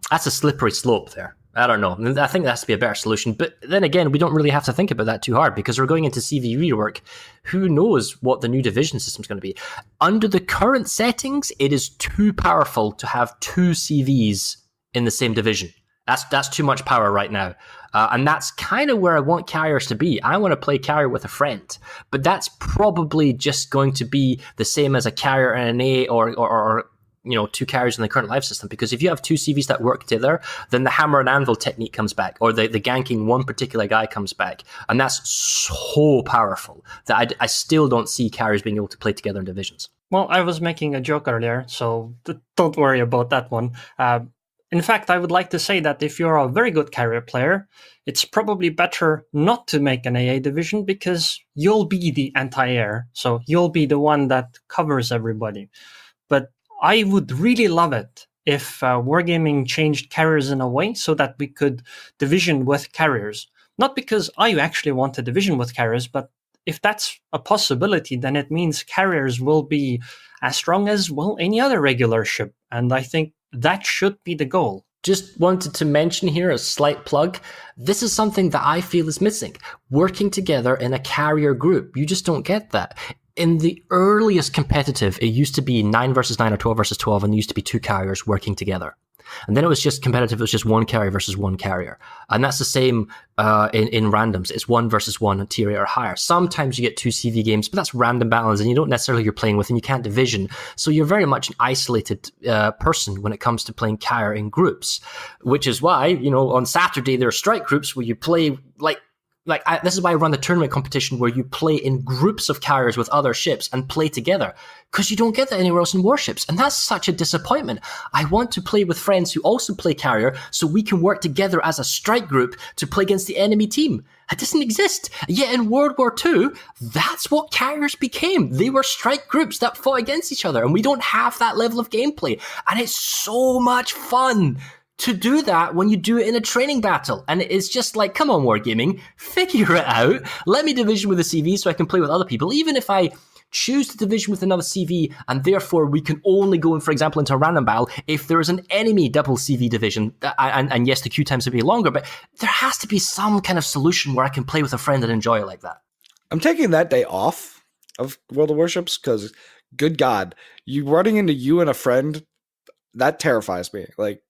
that's a slippery slope there. I don't know. I think that has to be a better solution. But then again, we don't really have to think about that too hard because we're going into CV rework. Who knows what the new division system is going to be? Under the current settings, it is too powerful to have two CVs in the same division. That's too much power right now. And that's kind of where I want carriers to be. I want to play carrier with a friend, but that's probably just going to be the same as a carrier and an A or two carriers in the current life system. Because if you have two CVs that work together, then the hammer and anvil technique comes back, or the ganking one particular guy comes back. And that's so powerful that I still don't see carriers being able to play together in divisions. Well, I was making a joke earlier, so don't worry about that one. In fact, I would like to say that if you're a very good carrier player, it's probably better not to make an AA division because you'll be the anti-air. So you'll be the one that covers everybody. But I would really love it if Wargaming changed carriers in a way so that we could division with carriers. Not because I actually want to division with carriers, but if that's a possibility, then it means carriers will be as strong as, well, any other regular ship. And I think that should be the goal. just wanted to mention here a slight plug. This is something that I feel is missing. Working together in a carrier group. You just don't get that. In the earliest competitive, it used to be 9 versus 9 or 12 versus 12, and there used to be 2 carriers working together. And then it was just competitive. It was just 1 carrier versus 1 carrier. And that's the same in randoms. It's 1 versus 1 tier 8 or higher. Sometimes you get 2 CV games, but that's random battles, and you don't necessarily you're playing with, and you can't division. So you're very much an isolated person when it comes to playing carrier in groups, which is why, on Saturday there are strike groups where you play this is why I run the tournament competition where you play in groups of carriers with other ships and play together, because you don't get that anywhere else in Warships. And that's such a disappointment. I want to play with friends who also play carrier so we can work together as a strike group to play against the enemy team. It doesn't exist. Yet in World War II, that's what carriers became. They were strike groups that fought against each other, and we don't have that level of gameplay. And it's so much fun to do that when you do it in a training battle. And it's just like, come on, Wargaming, figure it out. Let me division with a CV so I can play with other people. Even if I choose to division with another CV, and therefore we can only go in, for example, into a random battle if there is an enemy double CV division. And yes, the queue times would be longer, but there has to be some kind of solution where I can play with a friend and enjoy it like that. I'm taking that day off of World of Warships because, good God, you running into you and a friend, that terrifies me. Like,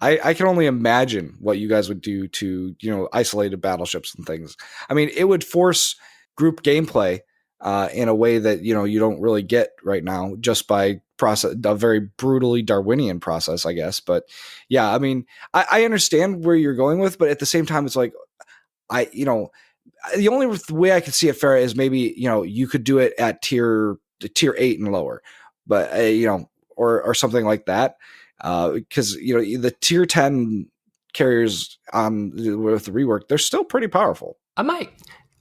I can only imagine what you guys would do to, isolated battleships and things. I mean, it would force group gameplay in a way that, you don't really get right now just by a very brutally Darwinian process, I guess. But yeah, I mean, I understand where you're going with, but at the same time, it's like, the only way I could see it fair is maybe, you could do it at tier 8 and lower, but, or something like that. Because the tier 10 carriers with the rework, they're still pretty powerful.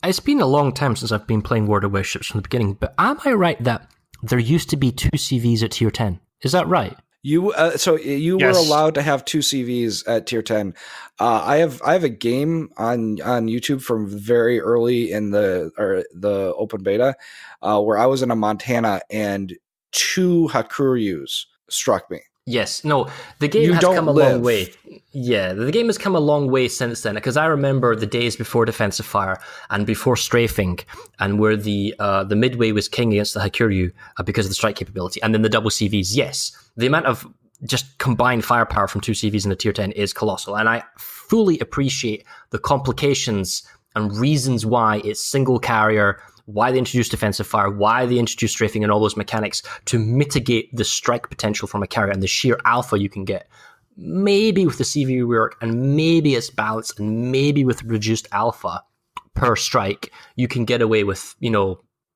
It's been a long time since I've been playing World of Warships from the beginning, but am I right that there used to be 2 CVs at tier 10? Is that right? You Yes. were allowed to have 2 CVs at tier 10. I have a game on YouTube from very early in the open beta where I was in a Montana and 2 Hakuryus struck me. Yes. No, the game has come a long way. Yeah, the game has come a long way since then, because I remember the days before defensive fire and before strafing, and where the midway was king against the Hakuryu because of the strike capability, and then the double CVs. Yes, the amount of just combined firepower from 2 CVs in the tier 10 is colossal, and I fully appreciate the complications and reasons why it's single carrier, why they introduced defensive fire, why they introduced strafing and all those mechanics to mitigate the strike potential from a carrier and the sheer alpha you can get. Maybe with the CV rework, and maybe it's balanced, and maybe with reduced alpha per strike, you can get away with,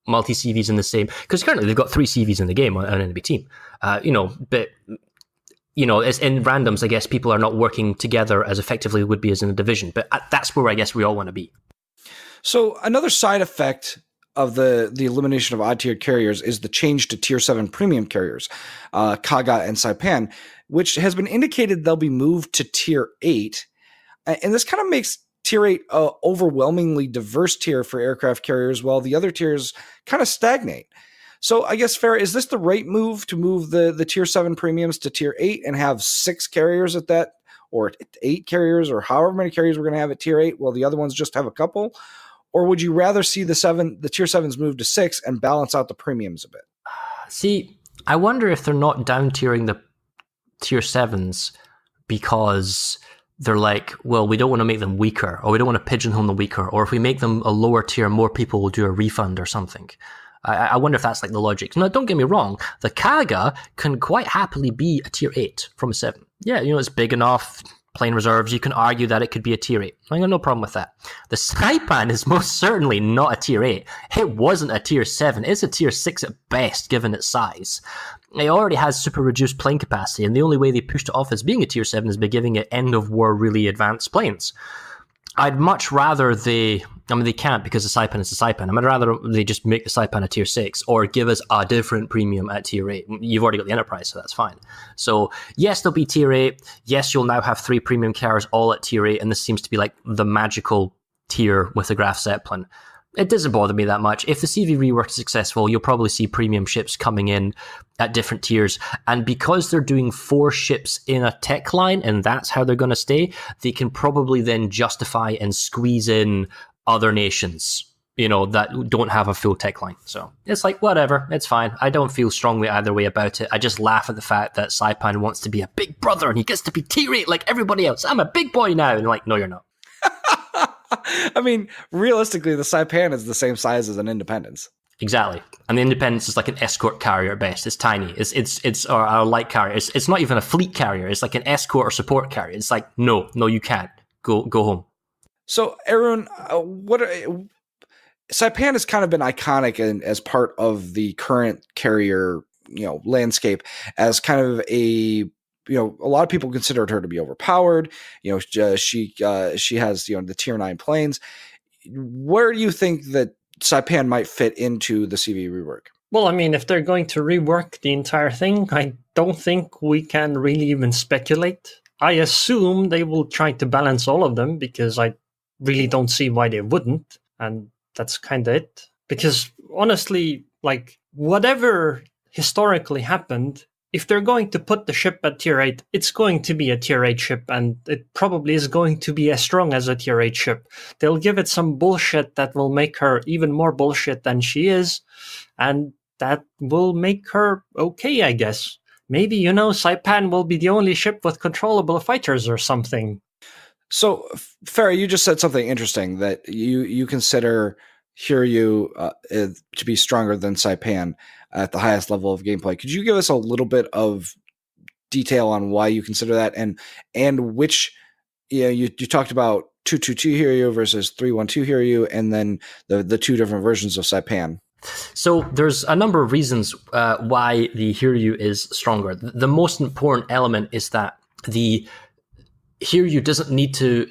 multi CVs in the same, because currently they've got 3 CVs in the game on an enemy team. But it's in randoms, I guess people are not working together as effectively would be as in a division. But that's where I guess we all want to be. So another side effect of the elimination of odd-tiered carriers is the change to tier 7 premium carriers, Kaga and Saipan, which has been indicated they'll be moved to tier 8. And this kind of makes tier 8 a overwhelmingly diverse tier for aircraft carriers, while the other tiers kind of stagnate. So I guess, Farah, is this the right move to move the tier 7 premiums to tier 8 and have 6 carriers at that, or 8 carriers, or however many carriers we're going to have at tier 8, while the other ones just have a couple? Or would you rather see the tier 7s move to 6 and balance out the premiums a bit? See, I wonder if they're not down tiering the tier 7s because they're like, well, we don't want to make them weaker, or we don't want to pigeonhole them weaker, or if we make them a lower tier, more people will do a refund or something. I wonder if that's like the logic. Now, don't get me wrong, the Kaga can quite happily be a tier 8 from a 7. Yeah, it's big enough, plain reserves, you can argue that it could be a tier 8. I got no problem with that. The Saipan is most certainly not a tier 8. It wasn't a tier 7. It's a tier 6 at best, given its size. It already has super reduced plane capacity, and the only way they pushed it off as being a tier 7 is by giving it end-of-war really advanced planes. I'd much rather they can't because the Saipan is the Saipan. I'd rather they just make the Saipan a tier 6 or give us a different premium at tier 8. You've already got the Enterprise, so that's fine. So yes, there'll be tier 8. Yes, you'll now have 3 premium carriers all at tier 8, and this seems to be like the magical tier with the Graf Zeppelin. It doesn't bother me that much. If the CV rework is successful, you'll probably see premium ships coming in at different tiers. And because they're doing 4 ships in a tech line, and that's how they're going to stay, they can probably then justify and squeeze in other nations, that don't have a full tech line. So it's like, whatever, it's fine. I don't feel strongly either way about it. I just laugh at the fact that Saipan wants to be a big brother and he gets to be tier 8 like everybody else. I'm a big boy now. And like, no, you're not. I mean, realistically, the Saipan is the same size as an Independence. Exactly. And the Independence is like an escort carrier at best. It's tiny. It's or a light carrier. It's not even a fleet carrier. It's like an escort or support carrier. It's like, no, you can't. Go home. So, Arun, Saipan has kind of been iconic as part of the current carrier, landscape as kind of a lot of people considered her to be overpowered. She has, the tier 9 planes. Where do you think that Saipan might fit into the CV rework? Well, I mean, if they're going to rework the entire thing, I don't think we can really even speculate. I assume they will try to balance all of them because I really don't see why they wouldn't. And that's kind of it. Because honestly, like, whatever historically happened, if they're going to put the ship at tier 8, it's going to be a tier 8 ship, and it probably is going to be as strong as a tier 8 ship. They'll give it some bullshit that will make her even more bullshit than she is, and that will make her okay, I guess. Maybe, Saipan will be the only ship with controllable fighters or something. So, Farah, you just said something interesting, that you consider Hiryu to be stronger than Saipan at the highest level of gameplay. Could you give us a little bit of detail on why you consider that, and which, you talked about 222 Hiryu versus 312 Hiryu, and then the 2 different versions of Saipan. So there's a number of reasons why the Hiryu is stronger. The most important element is that the Hiryu doesn't need to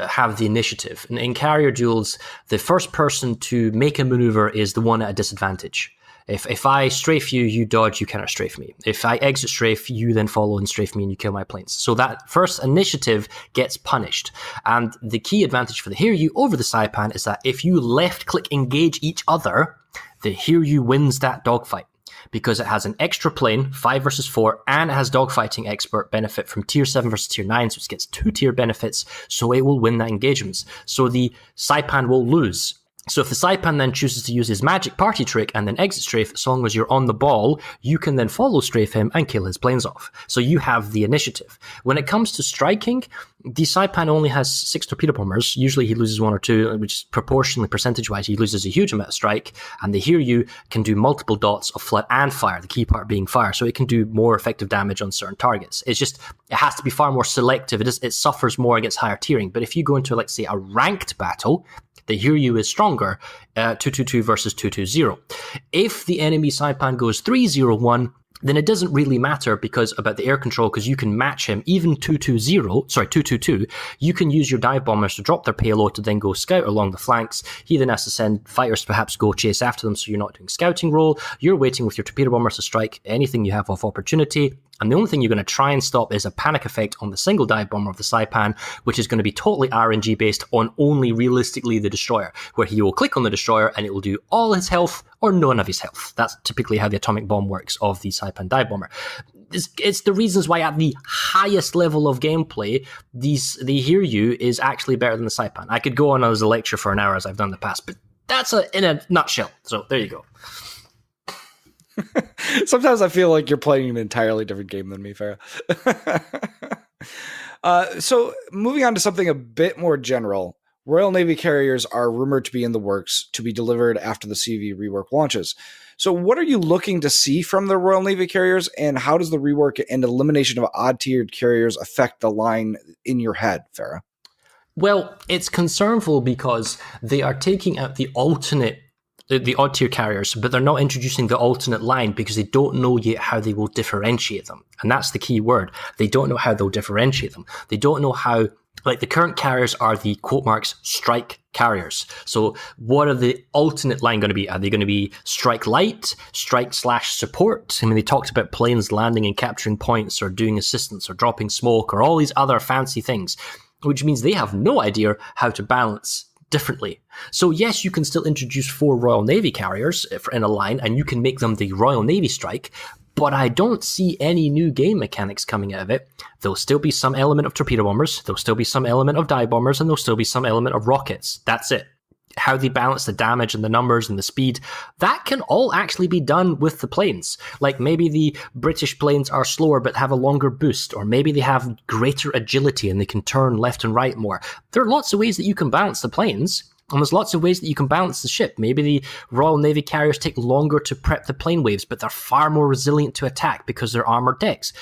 have the initiative. In carrier duels, the first person to make a maneuver is the one at a disadvantage. If I strafe you, you dodge, you cannot strafe me. If I exit strafe, you then follow and strafe me and you kill my planes. So that first initiative gets punished. And the key advantage for the Hiryu over the Saipan is that if you left-click engage each other, the Hiryu wins that dogfight, because it has an extra plane, 5 versus 4, and it has dogfighting expert benefit from tier 7 versus tier 9, so it gets 2 tier benefits, so it will win that engagements. So the Saipan will lose. So if the Saipan then chooses to use his magic party trick and then exit strafe, as long as you're on the ball, you can then follow strafe him and kill his planes off. So you have the initiative. When it comes to striking, the Saipan only has 6 torpedo bombers. Usually he loses 1 or 2, which is proportionally percentage-wise, he loses a huge amount of strike. And the Hiryu can do multiple dots of flood and fire, the key part being fire. So it can do more effective damage on certain targets. It's just, it has to be far more selective. It suffers more against higher tiering. But if you go into, like, say, a ranked battle, the Hiryu is stronger, 222 versus 220. If the enemy Saipan goes 301, then it doesn't really matter about the air control, because you can match him. Even 222, you can use your dive bombers to drop their payload to then go scout along the flanks. He then has to send fighters to perhaps go chase after them, so you're not doing scouting role. You're waiting with your torpedo bombers to strike anything you have of opportunity. And the only thing you're going to try and stop is a panic effect on the single dive bomber of the Saipan, which is going to be totally RNG based on only realistically the destroyer, where he will click on the destroyer and it will do all his health or none of his health. That's typically how the atomic bomb works of the Saipan dive bomber. It's the reasons why at the highest level of gameplay, the Hiryu is actually better than the Saipan. I could go on as a lecture for an hour as I've done in the past, but that's in a nutshell. So there you go. Sometimes I feel like you're playing an entirely different game than me, Farah. So moving on to something a bit more general, Royal Navy carriers are rumored to be in the works to be delivered after the CV rework launches. So what are you looking to see from the Royal Navy carriers, and how does the rework and elimination of odd-tiered carriers affect the line in your head, Farah? Well, it's concernful because they are taking out the odd-tier carriers, but they're not introducing the alternate line because they don't know yet how they will differentiate them. And that's the key word. They don't know how they'll differentiate them. They don't know how, like, the current carriers are the quote marks strike carriers. So what are the alternate line going to be? Are they going to be strike light, strike/support? I mean, they talked about planes landing and capturing points or doing assistance or dropping smoke or all these other fancy things, which means they have no idea how to balance differently. So yes, you can still introduce 4 Royal Navy carriers in a line, and you can make them the Royal Navy strike, but I don't see any new game mechanics coming out of it. There'll still be some element of torpedo bombers, there'll still be some element of dive bombers, and there'll still be some element of rockets. That's it. How they balance the damage and the numbers and the speed, that can all actually be done with the planes. Like maybe the British planes are slower but have a longer boost, or maybe they have greater agility and they can turn left and right more. There are lots of ways that you can balance the planes, and there's lots of ways that you can balance the ship. Maybe the Royal Navy carriers take longer to prep the plane waves, but they're far more resilient to attack because they're armored decks.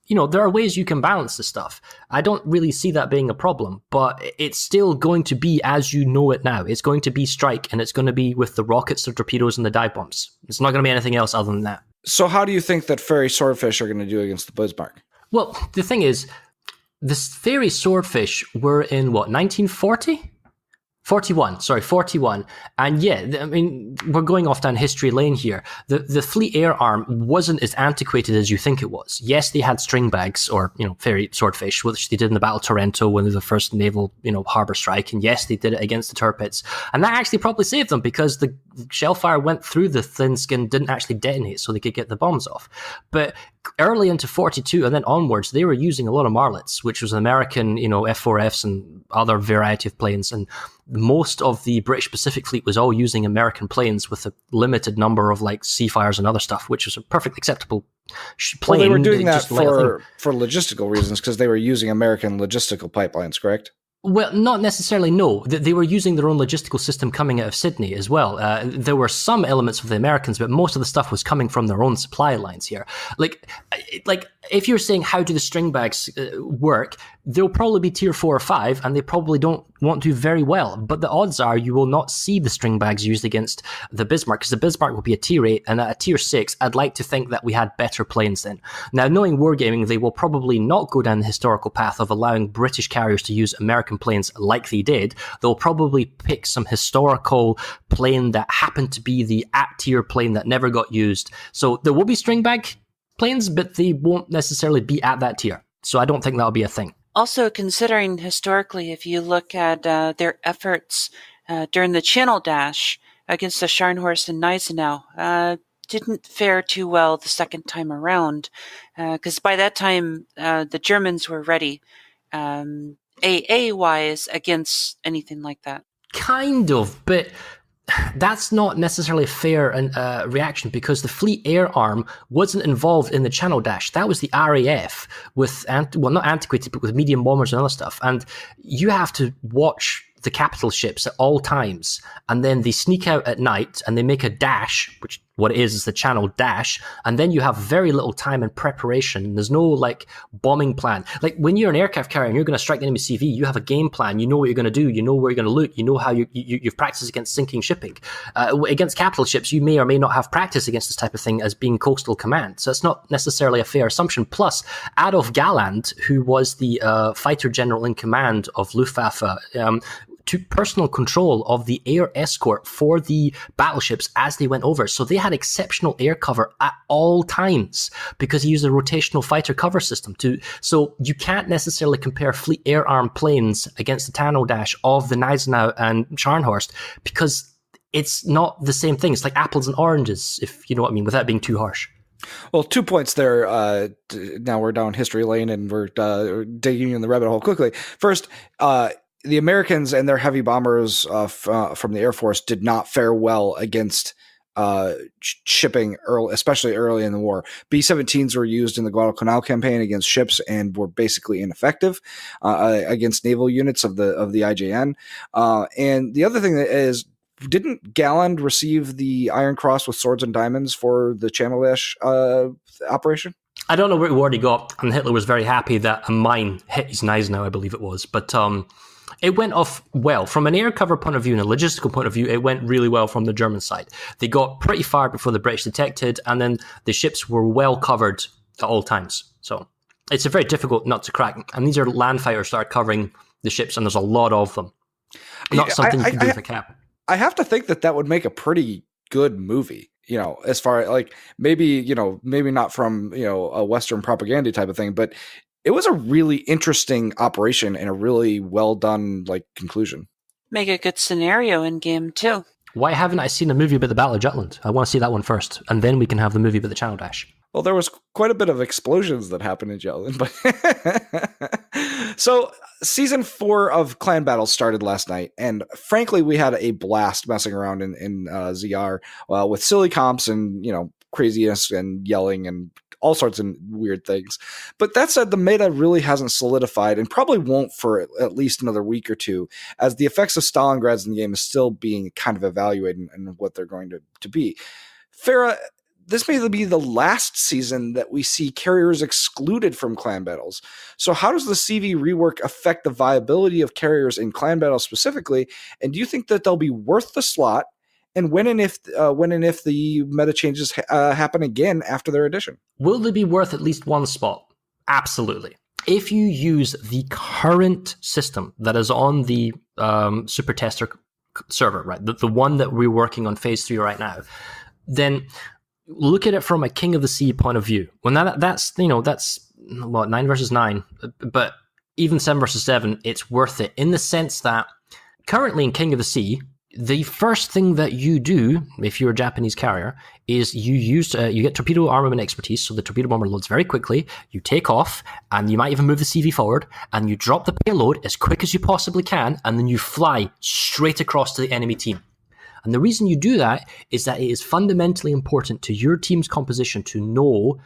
You know, there are ways you can balance the stuff. I don't really see that being a problem, but it's still going to be as you know it now. It's going to be strike, and it's going to be with the rockets, the torpedoes, and the dive bombs. It's not going to be anything else other than that. So how do you think that Fairy Swordfish are going to do against the Bismarck? Well, the thing is, the Fairy Swordfish were in, 1940? 41. And yeah, I mean, we're going off down history lane here. The Fleet Air Arm wasn't as antiquated as you think it was. Yes, they had string bags, or, Fairy Swordfish, which they did in the Battle of Tarento when they were the first naval, harbor strike. And yes, they did it against the Tirpitz. And that actually probably saved them because the shellfire went through the thin skin, didn't actually detonate, so they could get the bombs off. But early into 42 and then onwards, they were using a lot of Marlets, which was American, F4Fs and other variety of planes. And most of the British Pacific Fleet was all using American planes with a limited number of like Seafires and other stuff, which was a perfectly acceptable plane. Well, they were doing that for logistical reasons because they were using American logistical pipelines, correct? Well, not necessarily, no. They were using their own logistical system coming out of Sydney as well. There were some elements of the Americans, but most of the stuff was coming from their own supply lines here. Like if you're saying how do the string bags work, they'll probably be tier 4 or 5, and they probably won't do very well. But the odds are you will not see the string bags used against the Bismarck, because the Bismarck will be a tier 8, and at a tier 6, I'd like to think that we had better planes then. Now, knowing wargaming, they will probably not go down the historical path of allowing British carriers to use American planes like they did. They'll probably pick some historical plane that happened to be the at-tier plane that never got used. So there will be string bag planes, but they won't necessarily be at that tier. So I don't think that'll be a thing. Also, considering historically, if you look at their efforts during the Channel Dash against the Scharnhorst and Gneisenau, didn't fare too well the second time around, because by that time the Germans were ready, AA-wise, against anything like that. Kind of, but that's not necessarily a fair reaction, because the Fleet Air Arm wasn't involved in the Channel Dash. That was the RAF with, not antiquated, but with medium bombers and other stuff. And you have to watch the capital ships at all times, and then they sneak out at night and they make a dash, which what it is the Channel Dash, and then you have very little time in preparation. There's no like bombing plan. Like when you're an aircraft carrier and you're going to strike the enemy CV, you have a game plan. You know what you're going to do. You know where you're going to loot. You know how you've practiced against sinking shipping. Against capital ships, you may or may not have practice against this type of thing as being coastal command. So it's not necessarily a fair assumption. Plus, Adolf Galland, who was the fighter general in command of Luftwaffe, took personal control of the air escort for the battleships as they went over. So they had exceptional air cover at all times because he used a rotational fighter cover system too. So you can't necessarily compare Fleet Air Arm planes against the Channel Dash of the Gneisenau and Scharnhorst, because it's not the same thing. It's like apples and oranges, if you know what I mean, without being too harsh. Well, 2 points there. Now we're down history lane and we're digging in the rabbit hole quickly. First, the Americans and their heavy bombers from the Air Force did not fare well against shipping, especially early in the war. B-17s were used in the Guadalcanal campaign against ships and were basically ineffective against naval units of the IJN. And the other thing that is, didn't Galland receive the Iron Cross with swords and diamonds for the Channel Dash operation? I don't know where it already got, and Hitler was very happy that a mine hit his Gneisenau, I believe it was. But it went off well. From an air cover point of view and a logistical point of view, it went really well from the German side. They got pretty far before the British detected, and then the ships were well covered at all times. So it's a very difficult nut to crack. And these are land fighters that are covering the ships, and there's a lot of them. Not something you can do with a cap. I have to think that would make a pretty good movie. As far as like maybe not from, a Western propaganda type of thing, but it was a really interesting operation and a really well done conclusion. make a good scenario in game too. Why haven't I seen a movie about the Battle of Jutland? I want to see that one first, and then we can have the movie about the Channel Dash. Well, there was quite a bit of explosions that happened in Jutland, but so season 4 of Clan Battles started last night, and frankly, we had a blast messing around in ZR with silly comps and craziness and yelling and all sorts of weird things. But that said, the meta really hasn't solidified and probably won't for at least another week or two, as the effects of Stalingrads in the game is still being kind of evaluated and what they're going to be. Farah, this may be the last season that we see carriers excluded from clan battles. So how does the CV rework affect the viability of carriers in clan battles specifically? And do you think that they'll be worth the slot? And when and if the meta changes happen again after their addition? Will they be worth at least one spot? Absolutely. If you use the current system that is on the Super Tester server, right, the one that we're working on phase 3 right now, then look at it from a King of the Sea point of view. When that's what, 9 versus 9, but even 7 versus 7, it's worth it in the sense that currently in King of the Sea, the first thing that you do, if you're a Japanese carrier, is you get torpedo armament expertise, so the torpedo bomber loads very quickly, you take off, and you might even move the CV forward, and you drop the payload as quick as you possibly can, and then you fly straight across to the enemy team. And the reason you do that is that it is fundamentally important to your team's composition to know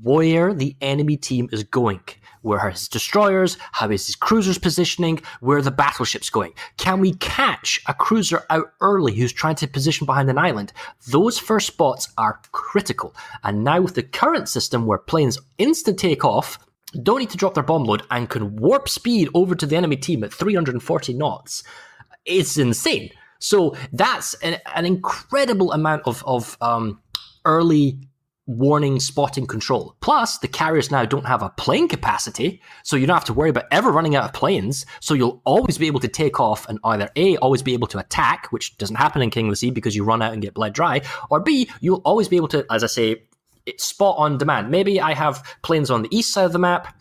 where the enemy team is going. Where are his destroyers? How is his cruisers positioning? Where are the battleships going? Can we catch a cruiser out early who's trying to position behind an island? Those first spots are critical. And now with the current system where planes instant take off, don't need to drop their bomb load, and can warp speed over to the enemy team at 340 knots, it's insane. So that's an incredible amount of early warning, spotting, control. Plus, the carriers now don't have a plane capacity, so you don't have to worry about ever running out of planes. So you'll always be able to take off and either A, always be able to attack, which doesn't happen in King of the Sea because you run out and get bled dry, or B, you'll always be able to, as I say, spot on demand. Maybe I have planes on the east side of the map,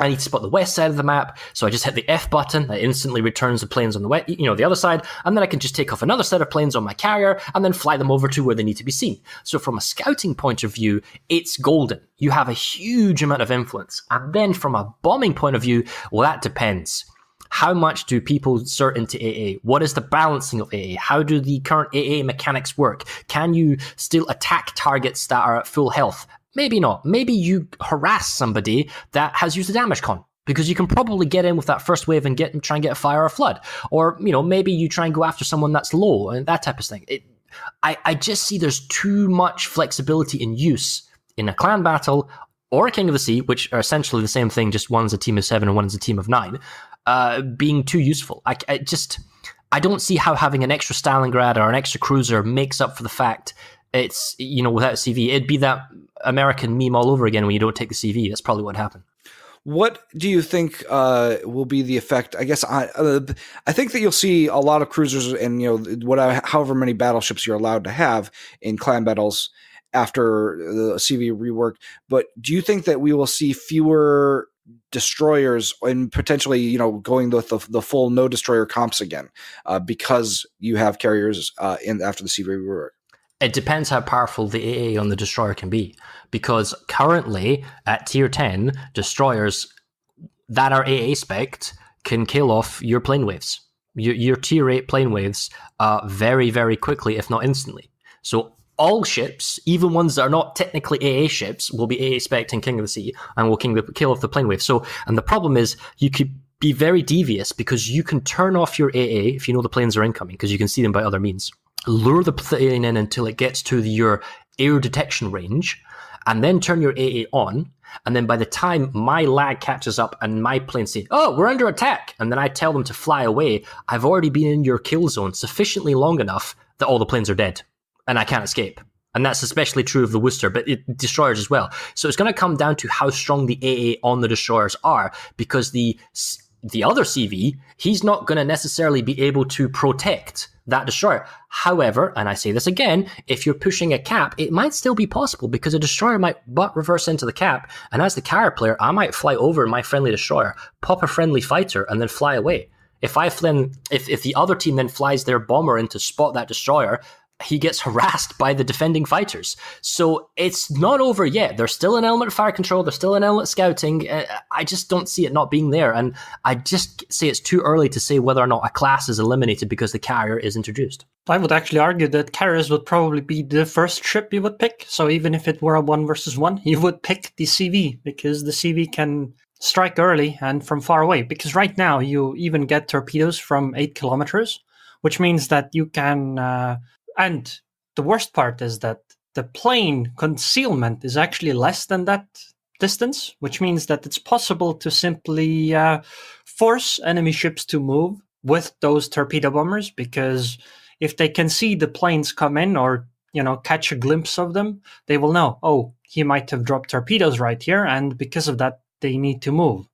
I need to spot the west side of the map, so I just hit the F button, that instantly returns the planes on the west, the other side, and then I can just take off another set of planes on my carrier and then fly them over to where they need to be seen. So from a scouting point of view, it's golden. You have a huge amount of influence. And then from a bombing point of view, well, that depends. How much do people insert into AA? What is the balancing of AA? How do the current AA mechanics work? Can you still attack targets that are at full health? Maybe not. Maybe you harass somebody that has used a damage con, because you can probably get in with that first wave and try and get a fire or a flood. Or, maybe you try and go after someone that's low and that type of thing. I just see there's too much flexibility in use in a clan battle or a King of the Sea, which are essentially the same thing, just one's a team of 7 and one's a team of 9, being too useful. I don't see how having an extra Stalingrad or an extra cruiser makes up for the fact it's, without CV, it'd be that American meme all over again when you don't take the CV. That's probably what happened. What do you think will be the effect? I guess I think that you'll see a lot of cruisers and however many battleships you're allowed to have in clan battles after the CV rework. But do you think that we will see fewer destroyers and potentially going with the full no destroyer comps again because you have carriers in after the CV rework? It depends how powerful the AA on the destroyer can be, because currently at tier 10, destroyers that are AA spec'd can kill off your plane waves, your tier 8 plane waves very, very quickly, if not instantly. So all ships, even ones that are not technically AA ships, will be AA spec'd in King of the Sea and will kill off the plane wave. So, and the problem is you could be very devious because you can turn off your AA if you know the planes are incoming, because you can see them by other means. Lure the plane in until it gets to your air detection range, and then turn your AA on. And then by the time my lag catches up and my plane say, "Oh, we're under attack," and then I tell them to fly away, I've already been in your kill zone sufficiently long enough that all the planes are dead and I can't escape. And that's especially true of the Worcester, but destroyers as well. So it's going to come down to how strong the AA on the destroyers are, because the other CV, he's not going to necessarily be able to protect that destroyer. However, and I say this again, if you're pushing a cap, it might still be possible, because a destroyer might butt reverse into the cap, and as the carrier player, I might fly over my friendly destroyer, pop a friendly fighter, and then fly away. If if the other team then flies their bomber in to spot that destroyer, he gets harassed by the defending fighters. So it's not over yet. There's still an element of fire control. There's still an element of scouting. I just don't see it not being there. And I just say it's too early to say whether or not a class is eliminated because the carrier is introduced. I would actually argue that carriers would probably be the first ship you would pick. So even if it were a 1 versus 1, you would pick the CV because the CV can strike early and from far away. Because right now you even get torpedoes from 8 kilometers, which means that you can... and the worst part is that the plane concealment is actually less than that distance, which means that it's possible to simply force enemy ships to move with those torpedo bombers, because if they can see the planes come in or, catch a glimpse of them, they will know, oh, he might have dropped torpedoes right here, and because of that, they need to move.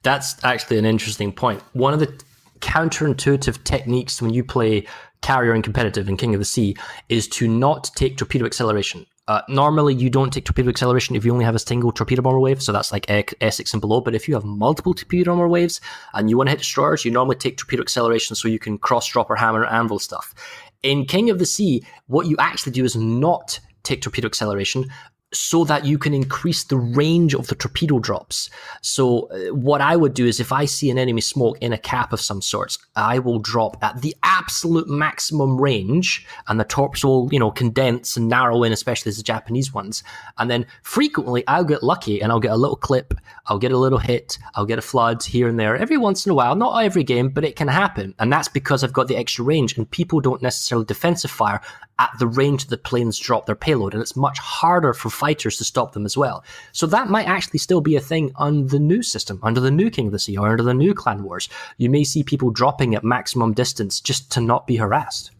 That's actually an interesting point. One of the counterintuitive techniques when you play carrier and competitive in King of the Sea is to not take torpedo acceleration. Normally, you don't take torpedo acceleration if you only have a single torpedo bomber wave, so that's like Essex and below. But if you have multiple torpedo bomber waves and you want to hit destroyers, you normally take torpedo acceleration so you can cross-drop or hammer and anvil stuff. In King of the Sea, what you actually do is not take torpedo acceleration, so that you can increase the range of the torpedo drops. So what I would do is if I see an enemy smoke in a cap of some sorts, I will drop at the absolute maximum range, and the torps will, condense and narrow in, especially as the Japanese ones. And then frequently I'll get lucky and I'll get a little clip, I'll get a little hit, I'll get a flood here and there every once in a while, not every game, but it can happen. And that's because I've got the extra range, and people don't necessarily defensive fire at the range that the planes drop their payload, and it's much harder for fighters to stop them as well. So that might actually still be a thing on the new system, under the new King of the Sea or under the new Clan Wars. You may see people dropping at maximum distance just to not be harassed.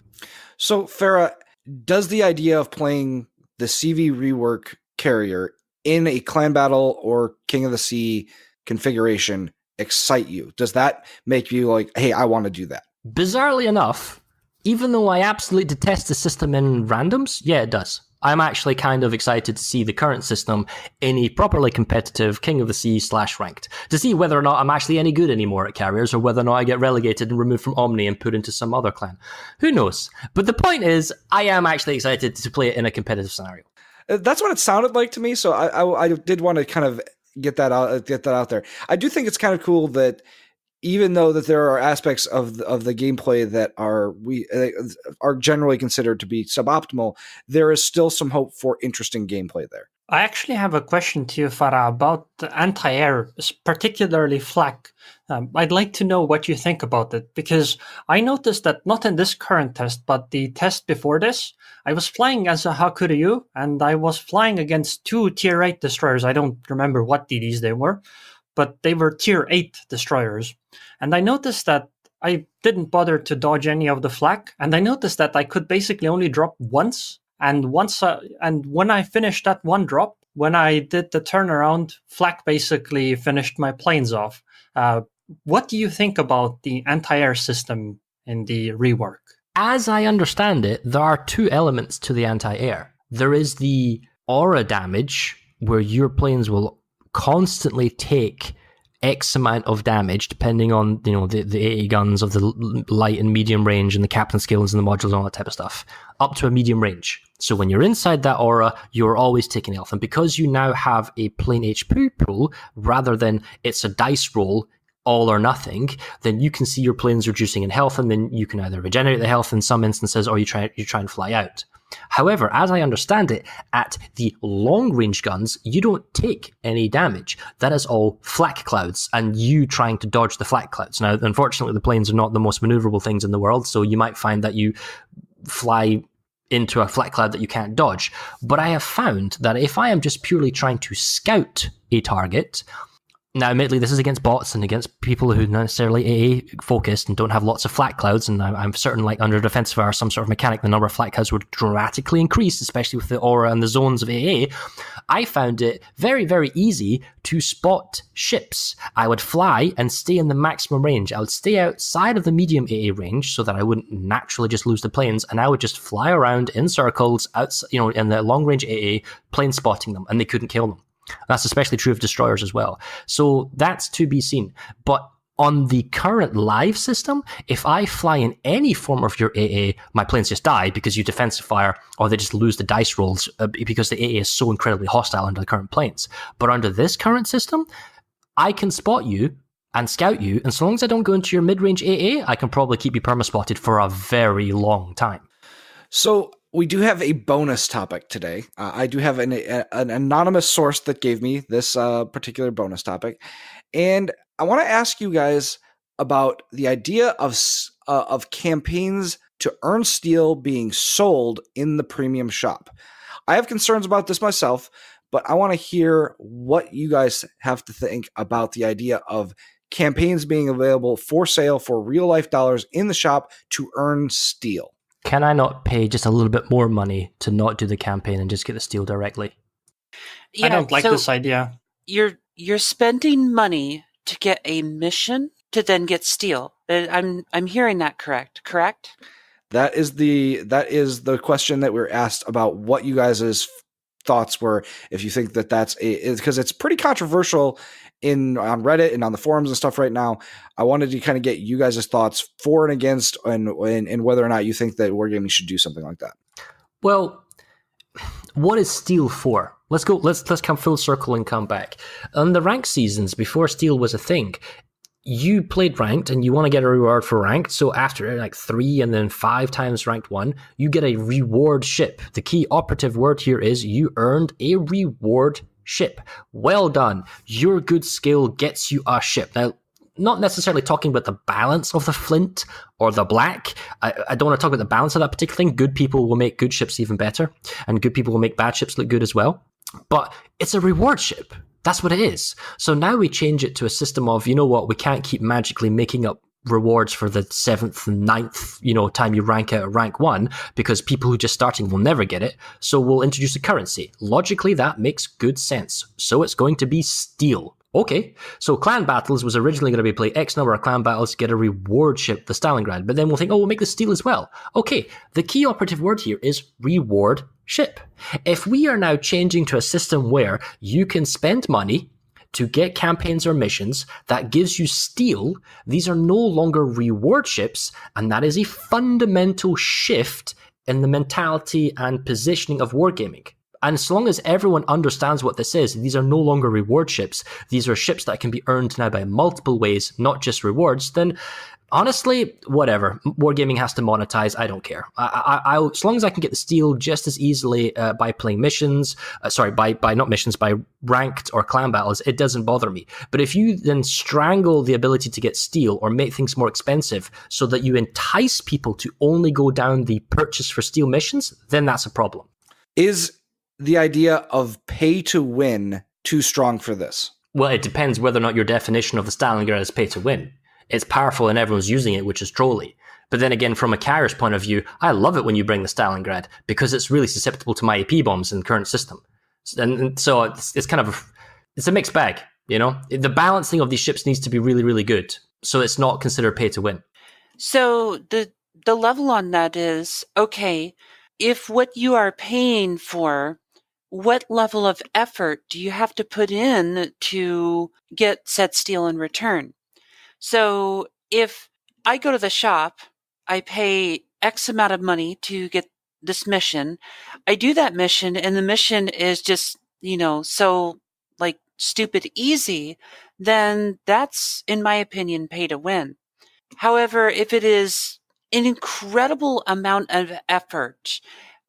So, Farah, does the idea of playing the CV rework carrier in a clan battle or King of the Sea configuration excite you? Does that make you like, hey, I want to do that? Bizarrely enough, even though I absolutely detest the system in randoms, yeah, it does. I'm actually kind of excited to see the current system in a properly competitive King of the Sea /ranked, to see whether or not I'm actually any good anymore at carriers, or whether or not I get relegated and removed from Omni and put into some other clan. Who knows? But the point is, I am actually excited to play it in a competitive scenario. That's what it sounded like to me, so I did want to kind of get that out there. I do think it's kind of cool that even though that there are aspects of the gameplay that are generally considered to be suboptimal, there is still some hope for interesting gameplay there. I actually have a question to you, Farah, about the anti-air, particularly flak. I'd like to know what you think about it, because I noticed that not in this current test, but the test before this, I was flying as a Hakuryu, and I was flying against 2 tier 8 destroyers. I don't remember what DDs they were, but they were tier 8 destroyers. And I noticed that I didn't bother to dodge any of the flak, and I noticed that I could basically only drop once. And when I finished that one drop, when I did the turnaround, flak basically finished my planes off. What do you think about the anti-air system in the rework? As I understand it, there are 2 elements to the anti-air. There is the aura damage, where your planes will constantly take X amount of damage, depending on the AA guns of the light and medium range and the captain skills and the modules and all that type of stuff, up to a medium range. So when you're inside that aura, you're always taking health. And because you now have a plain HP pool, rather than it's a dice roll, all or nothing, then you can see your planes reducing in health, and then you can either regenerate the health in some instances, or you try and fly out. However, as I understand it, at the long-range guns, you don't take any damage. That is all flak clouds, and you trying to dodge the flak clouds. Now, unfortunately, the planes are not the most maneuverable things in the world, so you might find that you fly into a flak cloud that you can't dodge. But I have found that if I am just purely trying to scout a target, now, admittedly, this is against bots and against people who necessarily AA focused and don't have lots of flak clouds, and I'm certain, like under defensive or some sort of mechanic, the number of flak clouds would dramatically increase, especially with the aura and the zones of AA. I found it very, very easy to spot ships. I would fly and stay in the maximum range. I would stay outside of the medium AA range so that I wouldn't naturally just lose the planes, and I would just fly around in circles, outside, in the long range AA, plane spotting them, and they couldn't kill them. That's especially true of destroyers as well. So that's to be seen. But On the current live system, if I fly in any form of your AA, my planes just die because you defensive fire, or they just lose the dice rolls because the AA is so incredibly hostile under the current planes. But under this current system, I can spot you and scout you, and so long as I don't go into your mid-range AA, I can probably keep you perma-spotted for a very long time. So we do have a bonus topic today. I do have an anonymous source that gave me this particular bonus topic, and I want to ask you guys about the idea of campaigns to earn steel being sold in the premium shop. I have concerns about this myself, but I want to hear what you guys have to think about the idea of campaigns being available for sale for real life dollars in the shop to earn steel. Can I not pay just a little bit more money to not do the campaign and just get the steel directly? Yeah, I don't like this idea. You're spending money to get a mission to then get steel. I'm hearing that correct? That is the question that we're asked about what you guys' thoughts were, if you think that that's because it's pretty controversial on Reddit and on the forums and stuff right now. I wanted to kind of get you guys' thoughts for and against and whether or not you think that Wargaming should do something like that. Well, what is steel for? Let's come full circle and come back. On the ranked seasons, before steel was a thing, you played ranked and you want to get a reward for ranked. So after like 3 and then 5 times ranked 1, you get a reward ship. The key operative word here is you earned a reward ship. Well done. Your good skill gets you a ship. Now, not necessarily talking about the balance of the flint or the black. I don't want to talk about the balance of that particular thing. Good people will make good ships even better, and good people will make bad ships look good as well. But it's a reward ship. That's what it is. So now we change it to a system of, you know what, we can't keep magically making up rewards for the 7th and 9th, time you rank out at rank 1, because people who are just starting will never get it. So we'll introduce a currency. Logically, that makes good sense. So it's going to be steel. Okay, so clan battles was originally going to be play X number of clan battles to get a reward ship, the Stalingrad, but then we'll think, we'll make the steel as well. Okay, the key operative word here is reward ship. If we are now changing to a system where you can spend money to get campaigns or missions that gives you steel, these are no longer reward ships, and that is a fundamental shift in the mentality and positioning of wargaming. And as long as everyone understands what this is, these are no longer reward ships. These are ships that can be earned now by multiple ways, not just rewards. Then, honestly, whatever. Wargaming has to monetize. I don't care. I as long as I can get the steel just as easily by playing missions, by ranked or clan battles, it doesn't bother me. But if you then strangle the ability to get steel or make things more expensive so that you entice people to only go down the purchase for steel missions, then that's a problem. Is the idea of pay to win too strong for this? Well, it depends whether or not your definition of the Stalingrad is pay to win. It's powerful and everyone's using it, which is trolly. But then again, from a carrier's point of view, I love it when you bring the Stalingrad because it's really susceptible to my AP bombs in the current system. And so it's kind of it's a mixed bag, The balancing of these ships needs to be really, really good. So it's not considered pay to win. So the level on that is, okay, if what you are paying for, what level of effort do you have to put in to get said steel in return? So if I go to the shop, I pay X amount of money to get this mission. I do that mission and the mission is just, so like stupid easy, then that's, in my opinion, pay to win. However, if it is an incredible amount of effort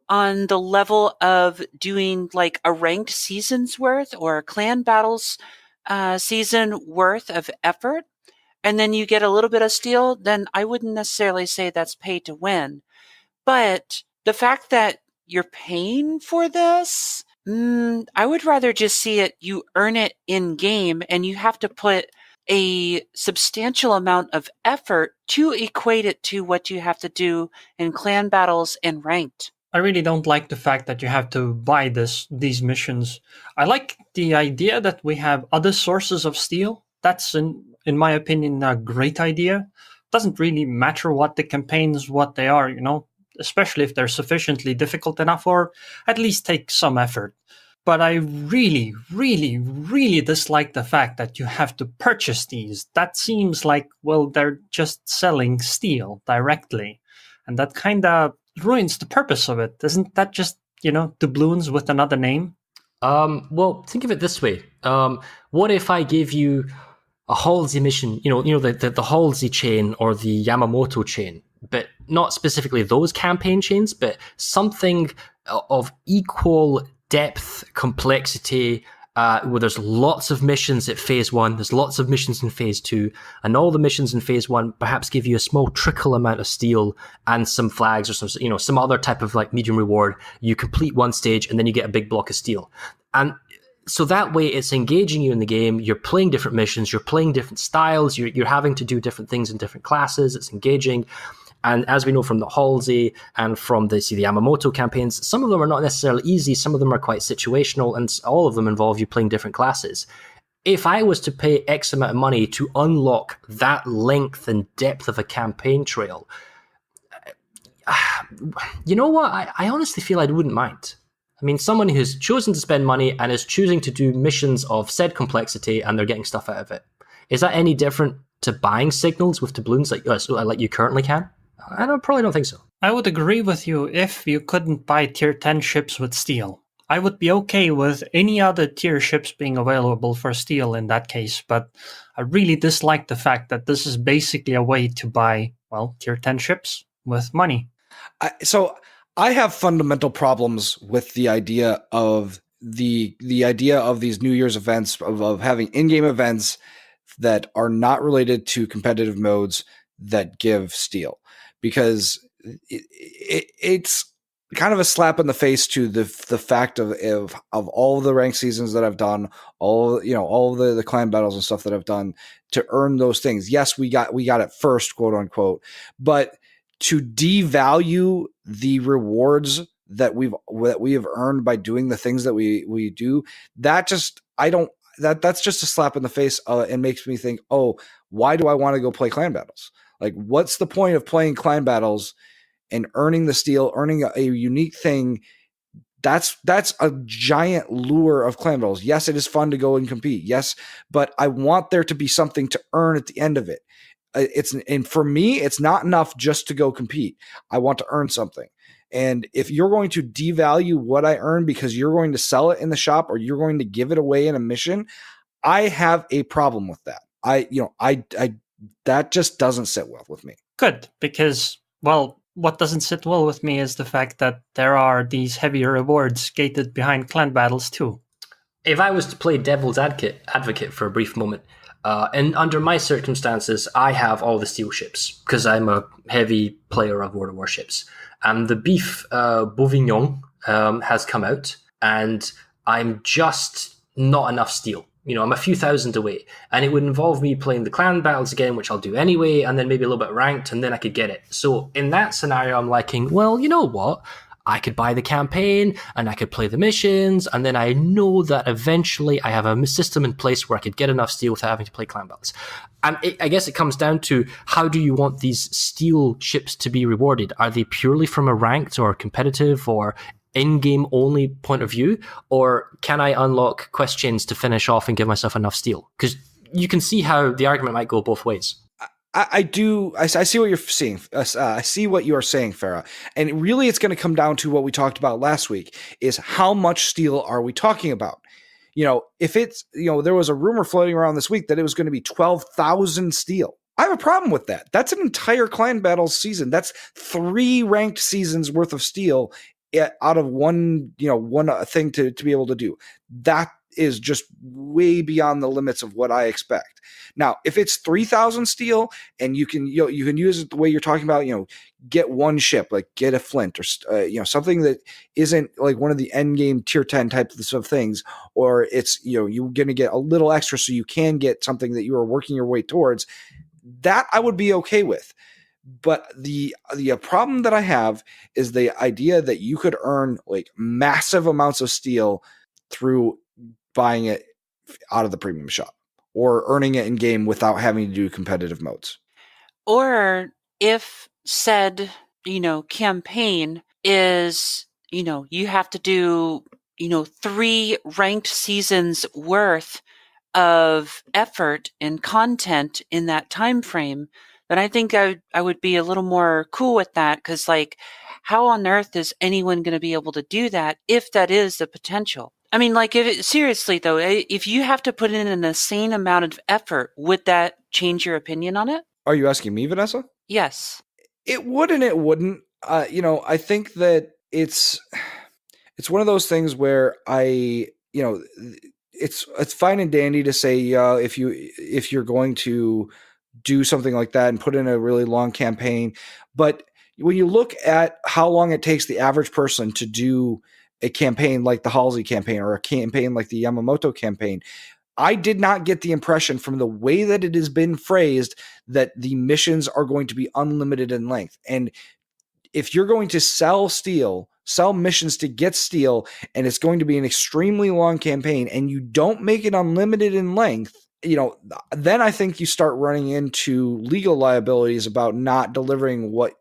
on the level of doing like a ranked season's worth or a clan battles season worth of effort, and then you get a little bit of steel, then I wouldn't necessarily say that's pay to win. But the fact that you're paying for this, I would rather just see it, you earn it in game, and you have to put a substantial amount of effort to equate it to what you have to do in clan battles and ranked. I really don't like the fact that you have to buy these missions. I like the idea that we have other sources of steel. That's, in my opinion, a great idea. Doesn't really matter what the campaigns, what they are, especially if they're sufficiently difficult enough or at least take some effort. but I really, really, really dislike the fact that you have to purchase these. That seems like, well, they're just selling steel directly. And that kind of ruins the purpose of it. Isn't that just, doubloons with another name? Well, think of it this way. What if I give you a Halsey mission, the Halsey chain or the Yamamoto chain, but not specifically those campaign chains, but something of equal depth, complexity, where there's lots of missions at phase 1, there's lots of missions in phase 2, and all the missions in phase 1 perhaps give you a small trickle amount of steel and some flags or some other type of like medium reward. You complete one stage and then you get a big block of steel. And so that way it's engaging you in the game. You're playing different missions, you're playing different styles, you're having to do different things in different classes. It's engaging. And as we know from the Halsey and from the Yamamoto campaigns, some of them are not necessarily easy, some of them are quite situational, and all of them involve you playing different classes. If I was to pay X amount of money to unlock that length and depth of a campaign trail, you know what? I honestly feel I wouldn't mind. I mean, someone who's chosen to spend money and is choosing to do missions of said complexity and they're getting stuff out of it. Is that any different to buying signals with doubloons like you currently can? I probably don't think so. I would agree with you if you couldn't buy tier 10 ships with steel. I would be okay with any other tier ships being available for steel in that case, but I really dislike the fact that this is basically a way to buy, tier 10 ships with money. So I have fundamental problems with the idea of the idea of these New Year's events, of having in-game events that are not related to competitive modes that give steel. Because it's kind of a slap in the face to the fact of all the ranked seasons that I've done, all the clan battles and stuff that I've done to earn those things. Yes, we got it first, quote unquote, but to devalue the rewards that we have earned by doing the things that we do, that's just a slap in the face and makes me think, oh, why do I want to go play clan battles? Like, what's the point of playing clan battles and earning the steel, earning a unique thing? That's a giant lure of clan battles. Yes, it is fun to go and compete. Yes, but I want there to be something to earn at the end of it. And for me, it's not enough just to go compete. I want to earn something. And if you're going to devalue what I earn because you're going to sell it in the shop or you're going to give it away in a mission, I have a problem with that. That just doesn't sit well with me. Good, because, what doesn't sit well with me is the fact that there are these heavier rewards gated behind clan battles too. If I was to play devil's advocate for a brief moment, and under my circumstances, I have all the steel ships because I'm a heavy player of World of Warships. And the beef Bourguignon has come out, and I'm just not enough steel. I'm a few thousand away, and it would involve me playing the clan battles again, which I'll do anyway, and then maybe a little bit ranked, and then I could get it. So in that scenario, I'm liking, well, you know what? I could buy the campaign, and I could play the missions, and then I know that eventually I have a system in place where I could get enough steel without having to play clan battles. And I guess it comes down to, how do you want these steel ships to be rewarded? Are they purely from a ranked or competitive or in-game only point of view, or can I unlock quest chains to finish off and give myself enough steel? Because you can see how the argument might go both ways. I see what you're seeing. I see what you are saying, Farah. And really, it's going to come down to what we talked about last week: is how much steel are we talking about? If it's there was a rumor floating around this week that it was going to be 12,000 steel. I have a problem with that. That's an entire clan battle season. That's 3 ranked seasons worth of steel out of one thing to be able to do. That is just way beyond the limits of what I expect. Now, if it's 3,000 steel and you can use it the way you're talking about, get one ship, like get a flint or something that isn't like one of the end game tier 10 types of things, or it's you're going to get a little extra so you can get something that you are working your way towards. That I would be okay with. But the problem that I have is the idea that you could earn like massive amounts of steel through buying it out of the premium shop or earning it in game without having to do competitive modes. Or if said, campaign is, you have to do 3 ranked seasons worth of effort and content in that time frame, then I think I would be a little more cool with that, because like, how on earth is anyone going to be able to do that if that is the potential? I mean, like, seriously though, if you have to put in an insane amount of effort, would that change your opinion on it? Are you asking me, Vanessa? Yes. It would and it wouldn't. I think that it's one of those things where it's fine and dandy to say, if you're going to do something like that and put in a really long campaign, but when you look at how long it takes the average person to do a campaign like the Halsey campaign or a campaign like the Yamamoto campaign, I did not get the impression from the way that it has been phrased that the missions are going to be unlimited in length. And if you're going to sell missions to get steel, and it's going to be an extremely long campaign, and you don't make it unlimited in length, then I think you start running into legal liabilities about not delivering what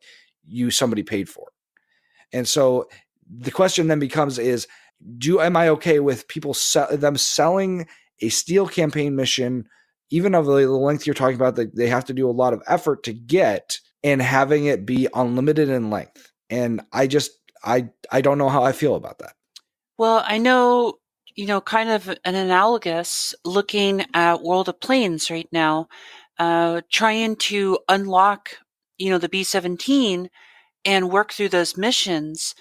somebody paid for. And so the question then becomes am I okay with people them selling a steel campaign mission, even of the length you're talking about, that they have to do a lot of effort to get, and having it be unlimited in length? And I don't know how I feel about that. Well, I know, kind of an analogous, looking at World of Planes right now, trying to unlock, the B-17 and work through those missions.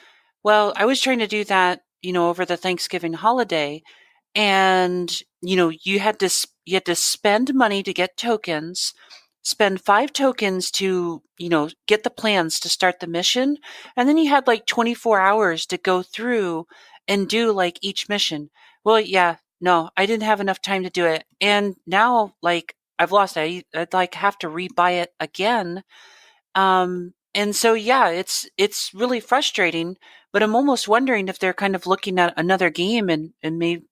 Well, I was trying to do that, over the Thanksgiving holiday, and, you had to spend money to get tokens, spend 5 tokens to, get the plans to start the mission. And then you had like 24 hours to go through and do like each mission. Well, yeah, no, I didn't have enough time to do it. And now, like, I've lost it. I'd like have to rebuy it again. And so, yeah, it's really frustrating, but I'm almost wondering if they're kind of looking at another game and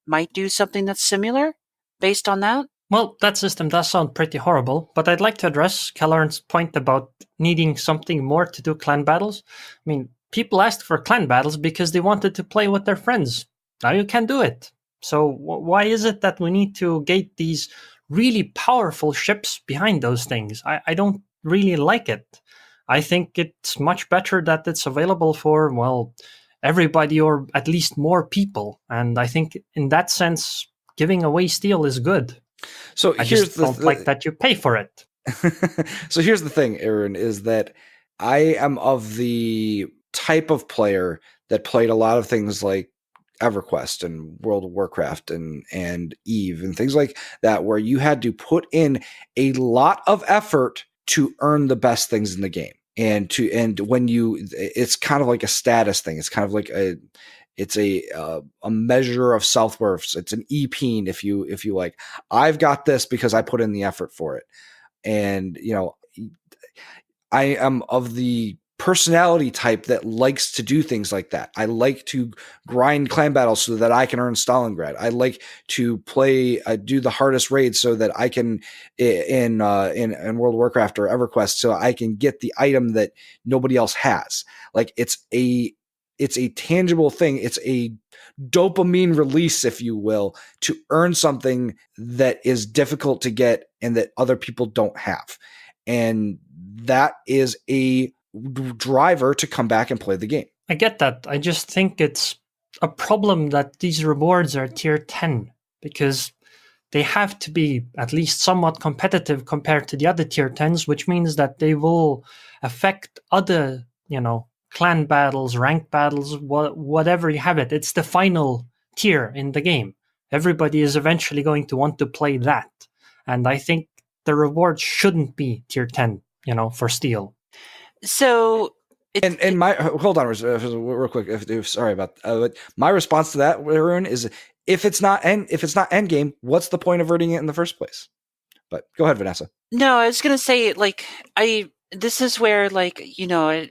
might do something that's similar based on that. Well, that system does sound pretty horrible, but I'd like to address Kelleran's point about needing something more to do clan battles. I mean, people asked for clan battles because they wanted to play with their friends. Now you can do it. So why is it that we need to gate these really powerful ships behind those things? I don't really like it. I think it's much better that it's available for, well, everybody, or at least more people. And I think in that sense, giving away steel is good. So I just don't like that you pay for it. So here's the thing, Aaron, is that I am of the type of player that played a lot of things like EverQuest and World of Warcraft and EVE and things like that, where you had to put in a lot of effort to earn the best things in the game. And when it's kind of like a status thing. It's kind of like a measure of self-worth. It's an EPeen, if you like. I've got this because I put in the effort for it. And, I am of the personality type that likes to do things like that. I like to grind clan battles so that I can earn Stalingrad. I like to do the hardest raids so that I can in World of Warcraft or EverQuest, so I can get the item that nobody else has. Like, it's a tangible thing. It's a dopamine release, if you will, to earn something that is difficult to get and that other people don't have. And that is a driver to come back and play the game. I get that. I just think it's a problem that these rewards are tier 10, because they have to be at least somewhat competitive compared to the other tier 10s, which means that they will affect other, clan battles, rank battles, whatever you have it. It's the final tier in the game. Everybody is eventually going to want to play that. And I think the reward shouldn't be tier 10, for steel. So, hold on real quick. Sorry about that. My response to that, Arun, is if it's not end game, what's the point of earning it in the first place? But go ahead, Vanessa. No, I was going to say, this is where,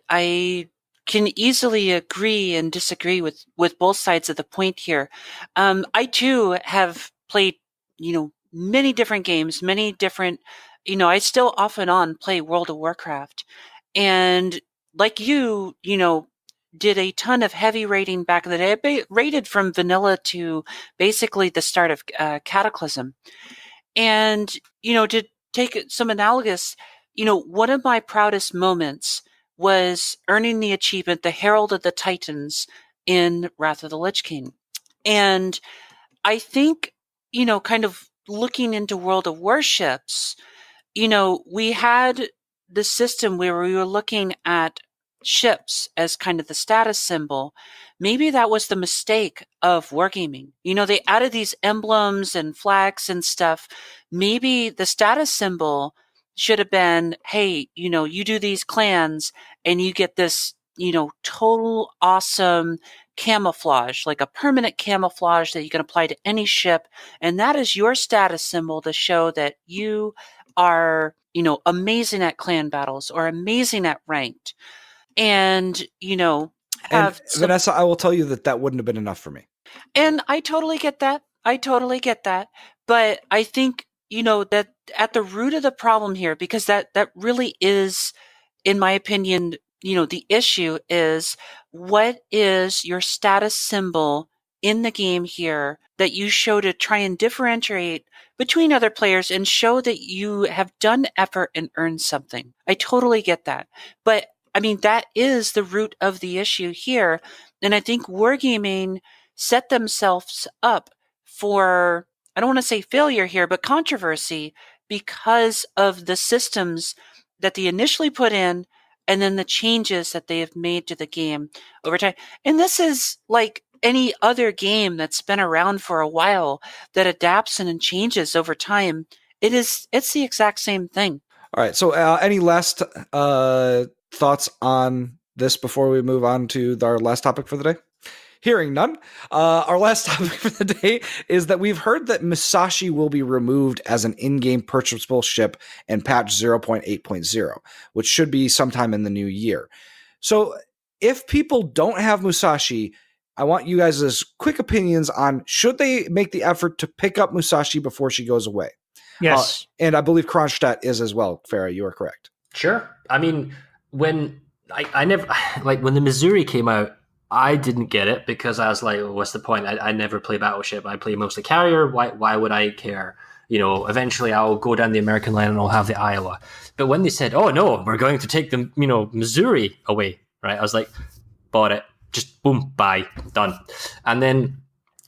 I can easily agree and disagree with both sides of the point here. I too have played, many different games, many different, I still off and on play World of Warcraft. And like you, did a ton of heavy raiding back in the day. I raided from vanilla to basically the start of Cataclysm. And, to take some analogous, one of my proudest moments was earning the achievement, the Herald of the Titans in Wrath of the Lich King. And I think, kind of looking into World of Warships, we had the system where we were looking at ships as kind of the status symbol. Maybe that was the mistake of wargaming. They added these emblems and flags and stuff. Maybe the status symbol should have been, hey, you do these clans and you get this, total awesome camouflage, like a permanent camouflage that you can apply to any ship. And that is your status symbol to show that you are, amazing at clan battles or amazing at ranked. And, Vanessa, I will tell you that wouldn't have been enough for me. And I totally get that. But I think, that at the root of the problem here, because that really is, in my opinion, the issue is, what is your status symbol in the game here that you show to try and differentiate between other players and show that you have done effort and earned something? I totally get that. But that is the root of the issue here. And I think Wargaming set themselves up for, I don't want to say failure here, but controversy because of the systems that they initially put in and then the changes that they have made to the game over time. And this is like any other game that's been around for a while that adapts and changes over time. It's the exact same thing. All right. So any last thoughts on this before we move on to our last topic for the day? Hearing none, our last topic for the day is that we've heard that Musashi will be removed as an in-game purchasable ship in patch 0.8.0, which should be sometime in the new year. So if people don't have Musashi, I want you guys' quick opinions on, should they make the effort to pick up Musashi before she goes away? Yes. And I believe Kronstadt is as well. Farah, you are correct. Sure. When I never, like when the Missouri came out, I didn't get it because I was like, well, what's the point? I never play Battleship. I play mostly carrier. Why would I care? Eventually I'll go down the American line and I'll have the Iowa. But when they said, oh no, we're going to take the, Missouri away, right? I was like, bought it. Just boom, buy, done. And then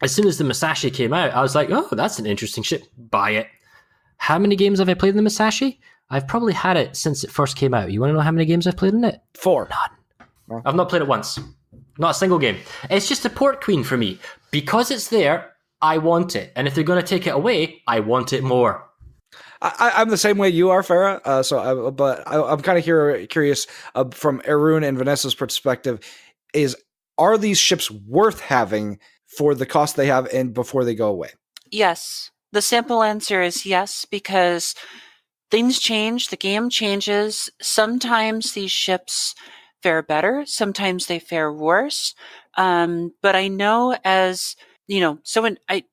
as soon as the Musashi came out, I was like, oh, that's an interesting ship. Buy it. How many games have I played in the Musashi? I've probably had it since it first came out. You want to know how many games I've played in it? 4. None. I've not played it once. Not a single game. It's just a port queen for me. Because it's there, I want it. And if they're going to take it away, I want it more. I'm the same way you are, Farah. I'm kind of curious from Arun and Vanessa's perspective, are these ships worth having for the cost they have and before they go away? Yes. The simple answer is yes, because things change, the game changes. Sometimes these ships fare better, sometimes they fare worse. But I know so when I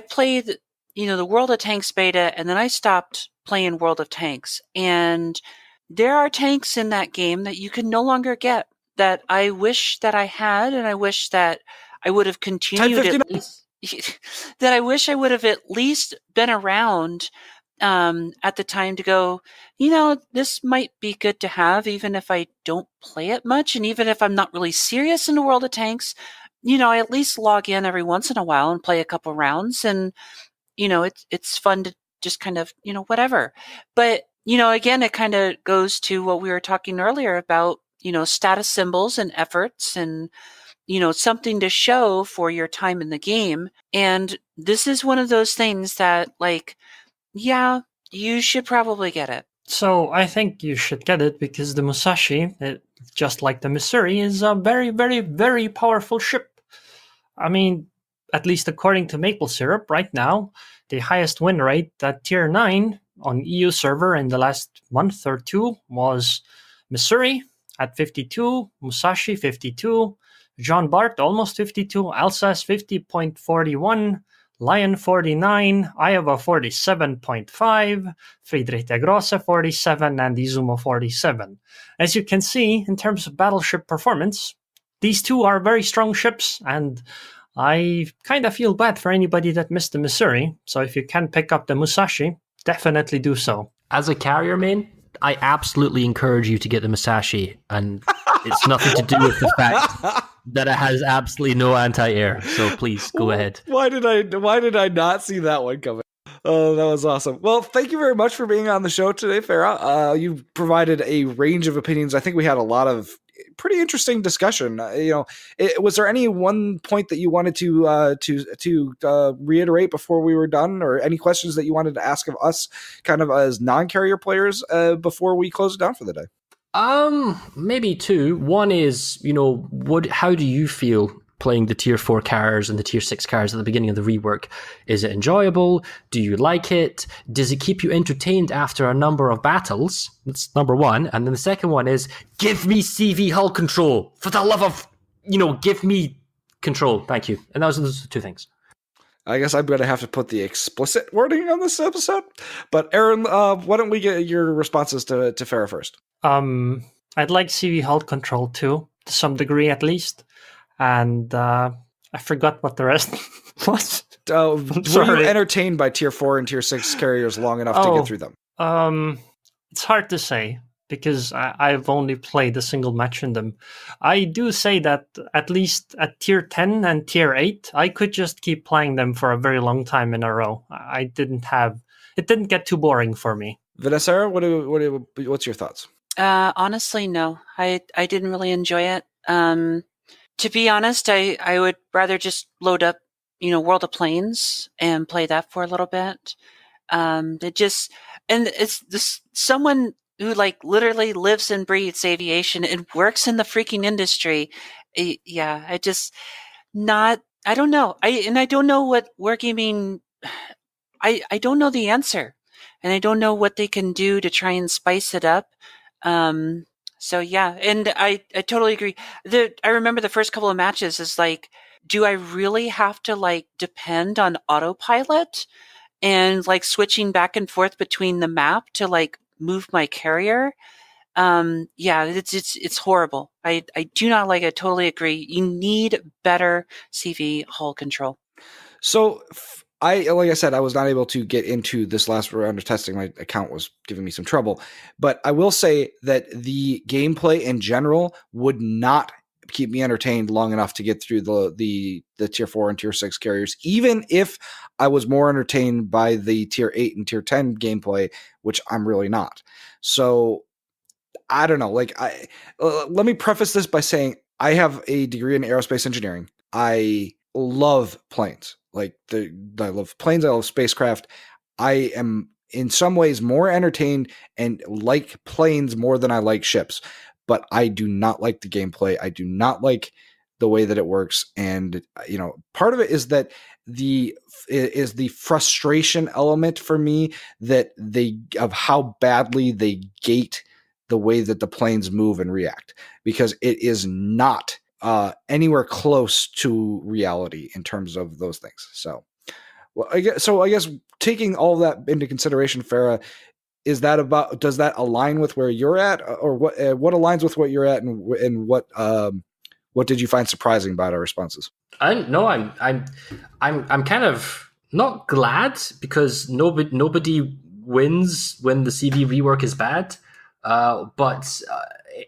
played, the World of Tanks beta, and then I stopped playing World of Tanks. And there are tanks in that game that you can no longer get, that I wish that I had, and I wish that I would have continued at least, that I wish I would have at least been around at the time to go, this might be good to have, even if I don't play it much. And even if I'm not really serious in the World of Tanks, I at least log in every once in a while and play a couple rounds. And, it's fun to just kind of, whatever. But, again, it kind of goes to what we were talking earlier about, status symbols and efforts and, something to show for your time in the game. And this is one of those things that, yeah, you should probably get it. So I think you should get it because the Musashi, just like the Missouri, is a very, very, very powerful ship. At least according to Maple Syrup, right now, the highest win rate at Tier 9 on EU server in the last month or two was Missouri at 52, Musashi 52, Jean Bart almost 52, Alsace 50.41, Lion 49, Iowa 47.5, Friedrich der Grosse 47, and Izumo 47. As you can see, in terms of battleship performance, these two are very strong ships, and I kind of feel bad for anybody that missed the Missouri. So if you can pick up the Musashi, definitely do so. As a carrier main, I absolutely encourage you to get the Musashi, and it's nothing to do with the fact that it has absolutely no anti-air. So please go ahead. Why did I not see that one coming? Oh, that was awesome. Well, thank you very much for being on the show today, Farah. You provided a range of opinions. I think we had a lot of pretty interesting discussion. Was there any one point that you wanted to reiterate before we were done, or any questions that you wanted to ask of us, kind of as non-carrier players, before we close it down for the day? Maybe two. One is, how do you feel playing the tier 4 carriers and the tier 6 carriers at the beginning of the rework? Is it enjoyable? Do you like it? Does it keep you entertained after a number of battles? That's number one. And then the second one is, give me CV hull control. For the love of, give me control. Thank you. And those are the two things. I guess I'm going to have to put the explicit wording on this episode. But Aaron, why don't we get your responses to Farah first? I'd like CV hull control too, to some degree at least. And I forgot what the rest was. Were you entertained by tier 4 and tier 6 carriers long enough to get through them? It's hard to say because I've only played a single match in them. I do say that at least at tier 10 and tier 8, I could just keep playing them for a very long time in a row. It didn't get too boring for me. Vanessa, what's your thoughts? Honestly, no. I didn't really enjoy it. To be honest, I would rather just load up, World of Planes and play that for a little bit. Someone who literally lives and breathes aviation and works in the freaking industry. I don't know. I don't know what wargaming, I don't know the answer, and I don't know what they can do to try and spice it up. So yeah, and I totally agree. I remember the first couple of matches is do I really have to depend on autopilot and switching back and forth between the map to move my carrier? Yeah, it's horrible. I do not like it. Totally agree. You need better CV hull control. So like I said, I was not able to get into this last round of testing. My account was giving me some trouble. But I will say that the gameplay in general would not keep me entertained long enough to get through the tier 4 and tier 6 carriers, even if I was more entertained by the tier 8 and tier 10 gameplay, which I'm really not. So I don't know. Let me preface this by saying I have a degree in aerospace engineering. I love planes. I love planes. I love spacecraft. I am in some ways more entertained and like planes more than I like ships, but I do not like the gameplay. I do not like the way that it works. And, part of it is that the frustration element for me of how badly they gate the way that the planes move and react, because it is not anywhere close to reality in terms of those things. So, I guess taking all that into consideration, Farah, does that align with where you're at, or what aligns with what you're at, and what did you find surprising about our responses? I'm kind of not glad, because nobody wins when the CV rework is bad, but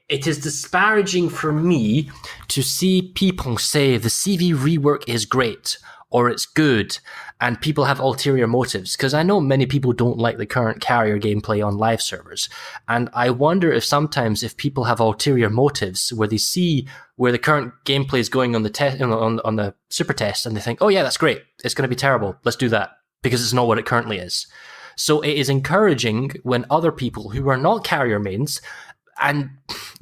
it is disparaging for me to see people say the CV rework is great or it's good, and people have ulterior motives, because I know many people don't like the current carrier gameplay on live servers, and I wonder if sometimes if people have ulterior motives where they see where the current gameplay is going on the test on the super test, and they think, oh yeah, that's great, it's going to be terrible, let's do that, because it's not what it currently is. So it is encouraging when other people who are not carrier mains and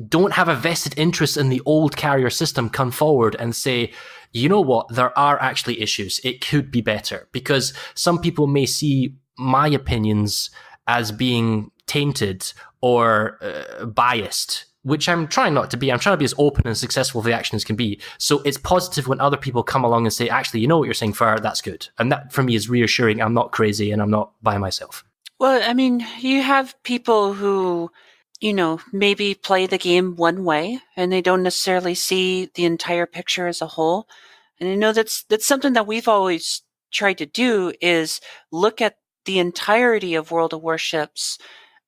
don't have a vested interest in the old carrier system come forward and say, you know what, there are actually issues. It could be better, because some people may see my opinions as being tainted or biased, which I'm trying not to be. I'm trying to be as open and successful with the action as can be. So it's positive when other people come along and say, actually, you know what you're saying, Far, that's good. And that for me is reassuring. I'm not crazy and I'm not by myself. Well, I mean, you have people who maybe play the game one way and they don't necessarily see the entire picture as a whole. And I know that's something that we've always tried to do, is look at the entirety of World of Warships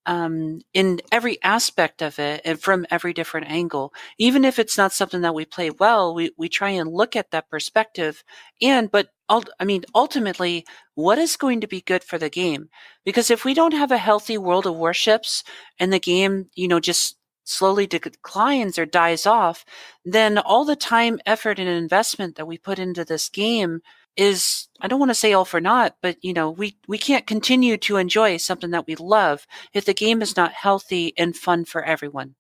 in every aspect of it and from every different angle. Even if it's not something that we play well, we try and look at that perspective. But ultimately, what is going to be good for the game? Because if we don't have a healthy World of Warships and the game, just slowly declines or dies off, then all the time, effort, and investment that we put into this game is, I don't want to say all for naught, but we can't continue to enjoy something that we love if the game is not healthy and fun for everyone.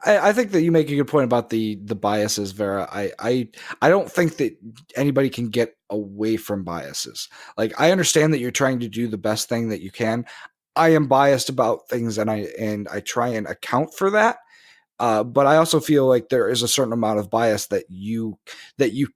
I think that you make a good point about the biases, Vera. I don't think that anybody can get away from biases. Like, I understand that you're trying to do the best thing that you can. I am biased about things, and I try and account for that. But I also feel like there is a certain amount of bias that you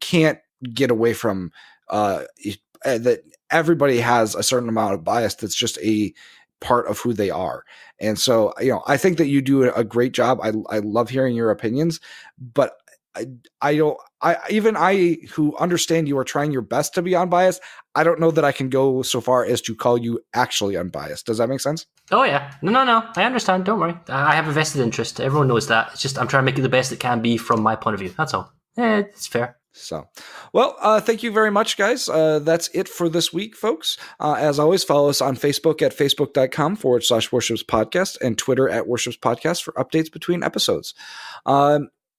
can't get away from. That everybody has a certain amount of bias that's just a part of who they are. And so, I think that you do a great job. I love hearing your opinions, but I who understand you are trying your best to be unbiased, I don't know that I can go so far as to call you actually unbiased. Does that make sense? Oh yeah. No. I understand. Don't worry. I have a vested interest. Everyone knows that. It's just I'm trying to make it the best it can be from my point of view. That's all. It's fair. So, well, thank you very much, guys. That's it for this week, folks. As always, follow us on Facebook at facebook.com/Warships Podcast and Twitter at Warships Podcast for updates between episodes.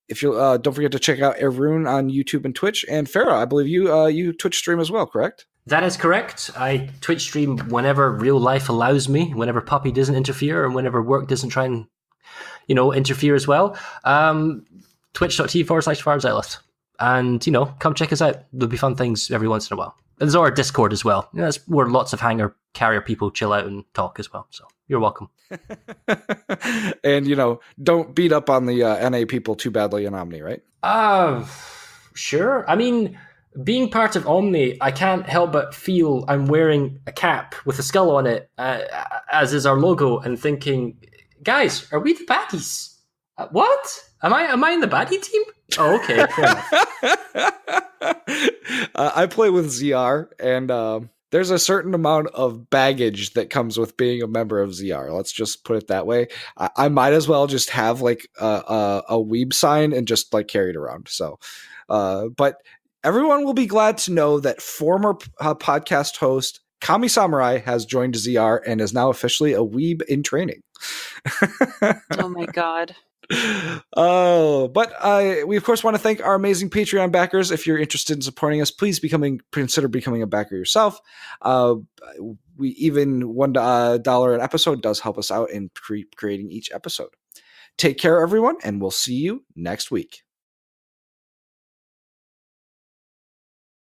If you don't forget to check out Arun on YouTube and Twitch. And Farah, I believe you Twitch stream as well, correct? That is correct. I Twitch stream whenever real life allows me, whenever Puppy doesn't interfere, and whenever work doesn't try and interfere as well. Twitch.tv/Farazelleth. And, come check us out. There'll be fun things every once in a while. And there's our Discord as well. That's where lots of hangar carrier people chill out and talk as well. So you're welcome. And, don't beat up on the NA people too badly in Omni, right? Sure. I mean, being part of Omni, I can't help but feel I'm wearing a cap with a skull on it, as is our logo, and thinking, guys, are we the baddies? What? Am I in the baddie team? Oh, okay. Fair enough. I play with ZR, and there's a certain amount of baggage that comes with being a member of ZR. Let's just put it that way. I might as well just have like a weeb sign and just like carry it around. So, but everyone will be glad to know that former podcast host Kami Samurai has joined ZR and is now officially a weeb in training. Oh my God. Oh, but we of course want to thank our amazing Patreon backers. If you're interested in supporting us, please consider becoming a backer yourself. We even $1 an episode does help us out in creating each episode. Take care, everyone, and we'll see you next week.